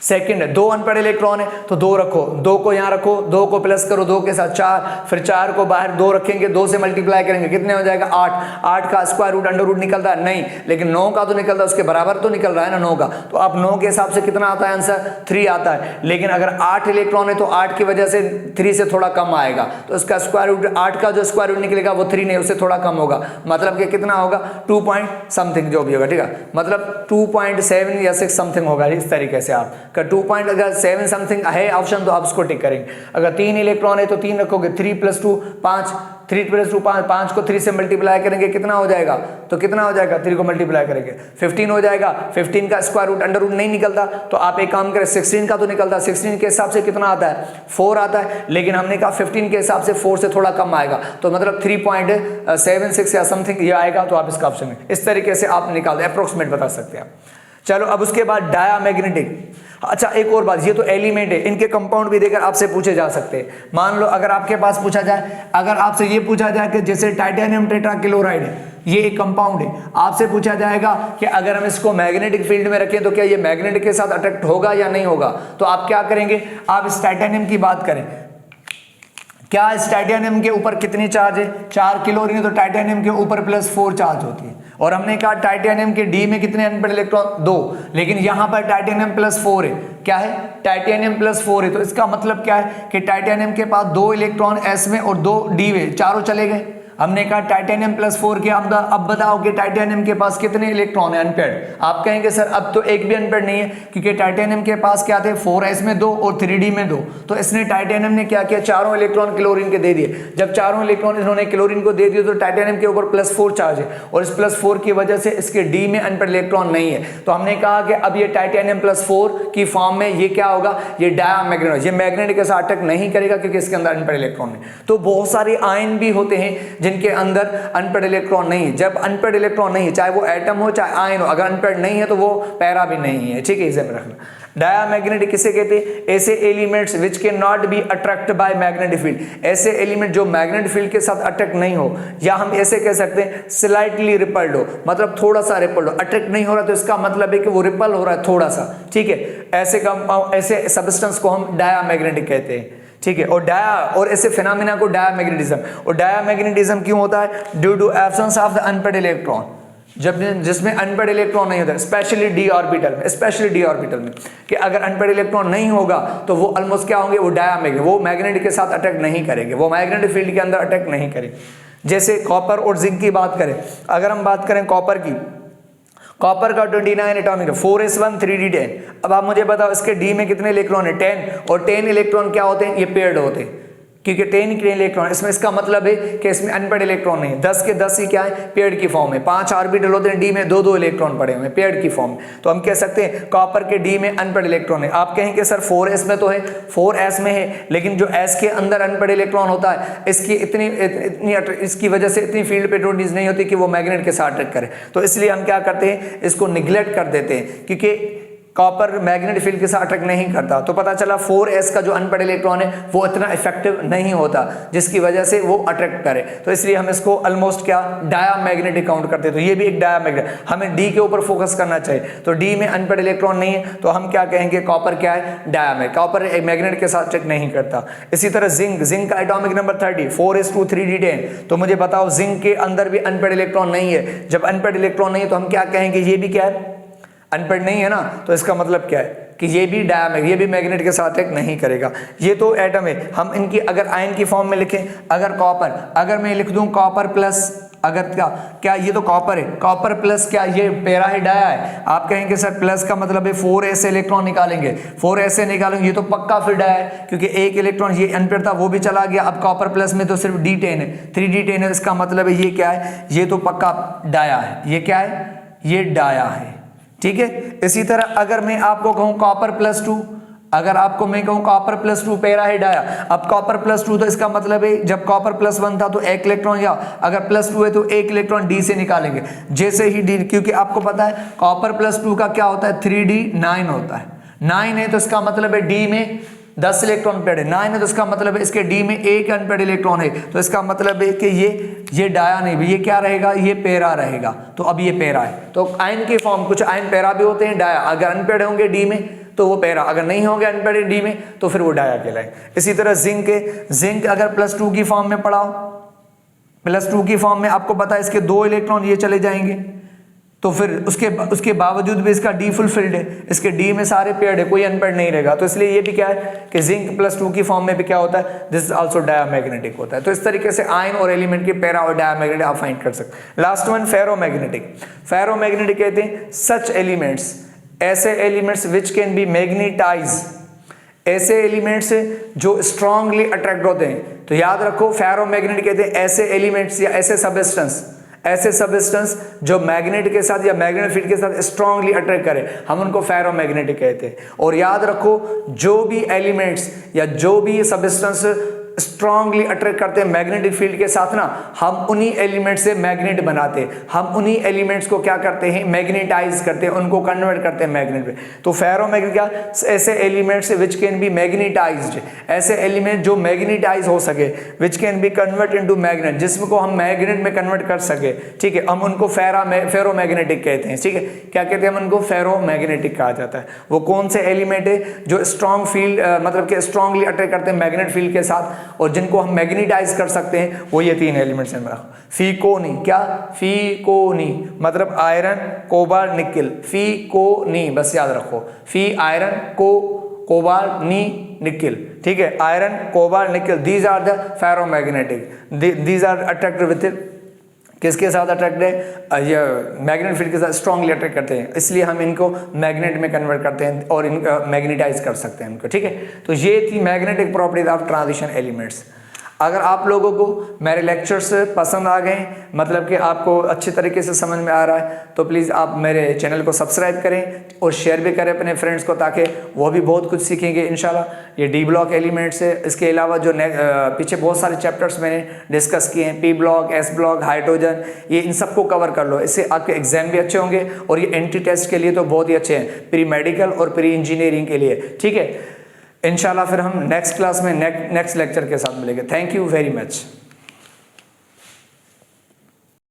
सेकंड है 2 अनपेयर्ड इलेक्ट्रॉन है, तो 2 रखो, 2 को यहाँ रखो, 2 को प्लस करो 2 के साथ 4, फिर 4 को बाहर 2 रखेंगे, 2 से मल्टीप्लाई करेंगे, कितने हो जाएगा 8। 8 का स्क्वायर रूट अंडर रूट निकलता है नहीं, लेकिन 9 का तो निकलता है, उसके बराबर तो निकल रहा है ना 9 का, तो आप 9 के हिसाब से कितना आता है आंसर, 3 आता है। लेकिन अगर 8 इलेक्ट्रॉन है तो 8 की वजह से 3 से थोड़ा कम आएगा, तो इसका स्क्वायर रूट 8 का जो स्क्वायर रूट निकलेगा वो 3 नहीं, उससे थोड़ा कम होगा, मतलब कि कितना होगा 2 पॉइंट समथिंग जो भी होगा। ठीक है, मतलब 2.7 या 6 समथिंग होगा। इस तरीके से आपका 2 पॉइंट अगर 7 समथिंग है ऑप्शन, तो आप उसको टिक करेंगे। अगर 3 इलेक्ट्रॉन है तो 3 रखोगे, 3 + 2 5, 3 + 2 5, 5 को 3 से मल्टीप्लाई करेंगे, कितना हो जाएगा, तो कितना हो जाएगा, 3 को मल्टीप्लाई करेंगे 15 हो जाएगा। 15 का स्क्वायर रूट अंडर रूट नहीं निकलता, तो आप एक काम करें 16 का तो निकलता, 16 के हिसाब से कितना आता है 4 आता है, लेकिन हमने कहा 15 के हिसाब से 4 से थोड़ा कम आएगा, तो मतलब 3.76 या समथिंग ये आएगा, तो आप इसका ऑप्शन में इस तरीके से आप निकाल दें, अप्रोक्सीमेट बता सकते हैं आप। चलो अब उसके बाद डायामैग्नेटिक। अच्छा एक और बात, ये तो एलिमेंट है, इनके कंपाउंड भी देकर आपसे पूछे जा सकते हैं। मान लो अगर आपके पास पूछा जाए, अगर आपसे ये पूछा जाए कि जैसे टाइटेनियम टेट्राक्लोराइड है, ये एक कंपाउंड है, आपसे पूछा जाएगा कि अगर हम इसको मैग्नेटिक फील्ड में रखें तो क्या ये मैग्नेट के साथ अट्रैक्ट होगा या नहीं होगा, तो आप क्या करेंगे, आप इस टाइटेनियम की बात करें, क्या इस टाइटेनियम के ऊपर कितनी चार्ज है, 4 क्लोरीन है, तो टाइटेनियम के ऊपर +4 चार्ज होती है। और हमने कहा टाइटेनियम के डी में कितने अनपेयर्ड इलेक्ट्रॉन 2, लेकिन यहां पर टाइटेनियम +4 है, क्या है टाइटेनियम +4 है, तो इसका मतलब क्या है कि टाइटेनियम के पास 2 इलेक्ट्रॉन s में और 2 d में, चारों चले गए। हमने कहा टाइटेनियम +4 के, अब बताओ कि टाइटेनियम के पास कितने इलेक्ट्रॉन है अनपेयर्ड। आप कहेंगे सर अब तो एक भी अनपेयर्ड नहीं है, क्योंकि टाइटेनियम के पास क्या थे 4s में 2 और 3d में 2, तो इसने टाइटेनियम ने क्या किया, चारों इलेक्ट्रॉन क्लोरीन के दे दिए। जब चारों इलेक्ट्रॉन इन्होंने क्लोरीन को दे दिए, तो टाइटेनियम के ऊपर +4 चार्ज है, और इस +4 की वजह से इसके डी में अनपेयर्ड इलेक्ट्रॉन नहीं है, तो हमने कहा कि अब ये टाइटेनियम +4 की फॉर्म में ये क्या होगा, ये डायामैग्नेट, ये मैग्नेट के साथ अटैक नहीं करेगा, क्योंकि इसके अंदर अनपेयर्ड इलेक्ट्रॉन है। तो बहुत सारे आयन भी होते हैं जिनके अंदर अनपेयर्ड इलेक्ट्रॉन नहीं है। जब अनपेयर्ड इलेक्ट्रॉन नहीं है, चाहे वो एटम हो चाहे आयन हो, अगर अनपेयर्ड नहीं है तो वो पैरा भी नहीं है। ठीक है, इसे में रखना। डायामैग्नेटिक किसे कहते हैं? ऐसे elements which can not be attract by magnetic field, ऐसे एलिमेंट जो मैग्नेटिक फील्ड के साथ अट्रैक्ट नहीं हो, या हम ऐसे कह सकते हैं स्लाइटली रिपल्ड हो, मतलब थोड़ा सा रिपल्ड हो, अट्रैक्ट नहीं हो रहा तो इसका मतलब है कि वो रिपल हो रहा है थोड़ा सा, ठीक है। ऐसे सब्सटेंस को हम डायामैग्नेटिक कहते हैं, ठीक है। और ऐसे फिनोमेना को डायामैग्नेटिज्म, और डायामैग्नेटिज्म क्यों होता है? Due to absence of the unpaired electron, जिसमें अनपेड इलेक्ट्रॉन नहीं होता, स्पेशली डी ऑर्बिटल में, कि अगर अनपेड इलेक्ट्रॉन नहीं होगा तो वो ऑलमोस्ट क्या होंगे? वो डायामैग्नेटिक, वो मैग्नेटिक के साथ अटैक नहीं करेंगे, वो मैग्नेटिक फील्ड के अंदर अटैक नहीं करेंगे। जैसे कॉपर और जिंक की बात करें, अगर हम बात करें कॉपर की, कॉपर का 29 एटॉमिक, 4s1 3d10। अब आप मुझे बताओ इसके डी में कितने इलेक्ट्रॉन है? 10, और 10 इलेक्ट्रॉन क्या होते हैं? ये पेयर्ड होते हैं, क्योंकि 10 के इलेक्ट्रॉन, इसमें इसका मतलब है कि इसमें अनपेड इलेक्ट्रॉन नहीं है। 10 के 10 ही क्या है? पेयर्ड की फॉर्म है। 5 ऑर्बिटल होते हैं डी में, 2 इलेक्ट्रॉन पड़े हुए हैं पेयर्ड की फॉर्म में, तो हम कह सकते हैं कॉपर के डी में अनपेड इलेक्ट्रॉन है। आप कहेंगे सर 4s में तो है, 4s में है, लेकिन जो s के अंदर अनपेड इलेक्ट्रॉन होता है, इसकी इतनी इसकी वजह से इतनी फील्ड प्रोपर्टीज नहीं होती कि वो मैग्नेट के साथ अट्रैक्ट करे, तो इसलिए हम क्या करते हैं? इसको निग्लेक्ट कर देते हैं, क्योंकि कॉपर मैग्नेटिक फील्ड के साथ अट्रैक्ट नहीं करता। तो पता चला 4s का जो अनपेड इलेक्ट्रॉन है वो इतना इफेक्टिव नहीं होता जिसकी वजह से वो अट्रैक्ट करे, तो इसलिए हम इसको ऑलमोस्ट क्या डायामैग्नेटिक काउंट करते हैं। तो ये भी एक डायामैग्नेट, हमें डी के ऊपर फोकस करना चाहिए। तो डी में अनपेड इलेक्ट्रॉन नहीं है तो हम क्या कहेंगे? कॉपर क्या है? डायामैग्नेट, कॉपर एक मैग्नेट के साथ अट्रैक्ट नहीं करता। इसी तरह जिंक का एटॉमिक नंबर 30, 4s2 3d10। तो मुझे बताओ जिंक के अंदर भी अनपेड इलेक्ट्रॉन नहीं है। जब अनपेड इलेक्ट्रॉन नहीं है तो हम क्या कहेंगे? ये भी क्या है? अनपेड नहीं है ना, तो इसका मतलब क्या है? कि ये भी डायामैग्नेट, ये भी मैग्नेट के साथ अटैक नहीं करेगा। ये तो एटम है। हम इनकी अगर आयन की फॉर्म में लिखें, अगर कॉपर, अगर मैं लिख दूं कॉपर प्लस, अगर क्या ये तो कॉपर है, कॉपर प्लस क्या ये पैरा है, डाया है? आप कहेंगे सर प्लस का मतलब है 4s से इलेक्ट्रॉन निकालेंगे, 4s से निकालेंगे, ये तो पक्का फिर डाया है, क्योंकि एक इलेक्ट्रॉन ये अनपेड था वो भी चला गया। अब कॉपर प्लस में तो सिर्फ d10 है, 3d10 है, इसका मतलब है ये क्या है? ये तो पक्का डाया है। ये क्या है? ये डाया है, ठीक है। इसी तरह अगर मैं आपको कहूं कॉपर प्लस 2, अगर आपको मैं कहूं कॉपर प्लस 2 पैरा है डाया, अब कॉपर प्लस 2 तो इसका मतलब है जब कॉपर प्लस 1 था तो एक इलेक्ट्रॉन, या अगर प्लस 2 है तो एक इलेक्ट्रॉन डी से निकालेंगे। जैसे ही डी, क्योंकि आपको पता है कॉपर प्लस 2 का क्या होता है? 3d 9 होता है। 9 है तो इसका मतलब है डी में 10 इलेक्ट्रॉन पेड है। 9 है तो इसका मतलब है इसके डी में एक अनपेड इलेक्ट्रॉन है, तो इसका मतलब है कि ये डाया नहीं, ये क्या रहेगा? ये पैरा रहेगा। तो अब ये पैरा है। तो आयन की फॉर्म, कुछ आयन पैरा भी होते हैं, डाया। अगर अनपेड होंगे डी में तो वो पैरा, अगर नहीं होंगे अनपेड डी में तो फिर वो डाया कहलाए। इसी तरह जिंक अगर प्लस 2 की फॉर्म में पढ़ाओ, प्लस 2 की फॉर्म में आपको पता है इसके 2 इलेक्ट्रॉन ये चले जाएंगे, तो फिर उसके बावजूद भी इसका डी फुलफिल्ड है, इसके डी में सारे पेयर्ड है, कोई अनपेड नहीं रहेगा। तो इसलिए ये भी क्या है कि जिंक प्लस 2 की फॉर्म में भी क्या होता है? दिस इज आल्सो डायामैग्नेटिक होता है। तो इस तरीके से आयन और एलिमेंट की पैरा और डायामैग्नेटिक आप फाइंड कर सकते हैं। Last one ferromagnetic. फेरोमैग्नेटिक कहते हैं सच एलिमेंट्स, ऐसे elements which can be magnetize, ऐसे एलिमेंट्स जो स्ट्रांगली अट्रैक्ट होते हैं। तो याद रखो फेरोमैग्नेटिक कहते हैं ऐसे एलिमेंट्स या ऐसे सबस्टेंस जो मैग्नेट के साथ या मैग्नेटिक फील्ड के साथ स्ट्रांगली अट्रैक्ट करे, हम उनको फेरोमैग्नेटिक कहते हैं। और याद रखो जो भी एलिमेंट्स या जो भी सबस्टेंस स्ट्रांगली अट्रैक्ट करते हैं मैग्नेटिक फील्ड के साथ ना, हम उन्हीं एलिमेंट से मैग्नेट बनाते हैं, हम उन्हीं एलिमेंट्स को क्या करते हैं? मैग्नेटाइज करते हैं, उनको कन्वर्ट करते हैं मैग्नेट में। तो फेरोमैग्नेट क्या? ऐसे elements which can B magnetised, ऐसे एलिमेंट जो मैग्नेटाइज हो सके, विच can B convert into magnet, जिसको हम मैग्नेट में कन्वर्ट कर सके, ठीक है। हम उनको फेरोमैग्नेटिक कहते हैं, ठीक है। क्या कहते हैं? हम उनको फेरोमैग्नेटिक कहा जाता है। वो कौन से एलिमेंट है जो स्ट्रॉन्ग फील्ड मतलब कि स्ट्रांगली अट्रैक्ट करते हैं मैग्नेट फील्ड के साथ और जिनको हम मैग्नेटाइज कर सकते हैं? वो ये 3 एलिमेंट्स हैं। फीकोनी, क्या? फीकोनी मतलब आयरन, कोबाल्ट, निकेल। फीकोनी बस याद रखो, फी आयरन, कोबाल्ट, निकेल, ठीक है। Iron, cobalt, nickel, these are the ferromagnetic, these are attracted with किसके साथ अट्रैक्ट है? ये मैग्नेट फील्ड के साथ स्ट्रांगली अट्रैक्ट करते हैं, इसलिए हम इनको मैग्नेट में कन्वर्ट करते हैं और इनको मैग्नेटाइज कर सकते हैं इनको, ठीक है। तो ये थी magnetic properties of transition elements. अगर आप लोगों को मेरे लेक्चर्स पसंद आ गए, मतलब कि आपको अच्छी तरीके से समझ में आ रहा है, तो प्लीज़ आप मेरे चैनल को सब्सक्राइब करें और शेयर भी करें अपने फ्रेंड्स को, ताकि वो भी बहुत कुछ सीखेंगे इंशाल्लाह। ये डी ब्लॉक एलिमेंट्स है, इसके अलावा जो पीछे बहुत सारे चैप्टर्स मैंने डिस्कस किए हैं, P block, S block, hydrogen, ये इन सबको कवर कर लो। इससे आपके एग्जाम भी अच्छे होंगे और ये एंट्री टेस्ट के लिए तो बहुत ही अच्छे हैं, प्री मेडिकल और प्री इंजीनियरिंग के लिए। ठीक है, इंशाल्लाह फिर हम नेक्स्ट क्लास में नेक्स्ट लेक्चर के साथ मिलेंगे। Thank you very much.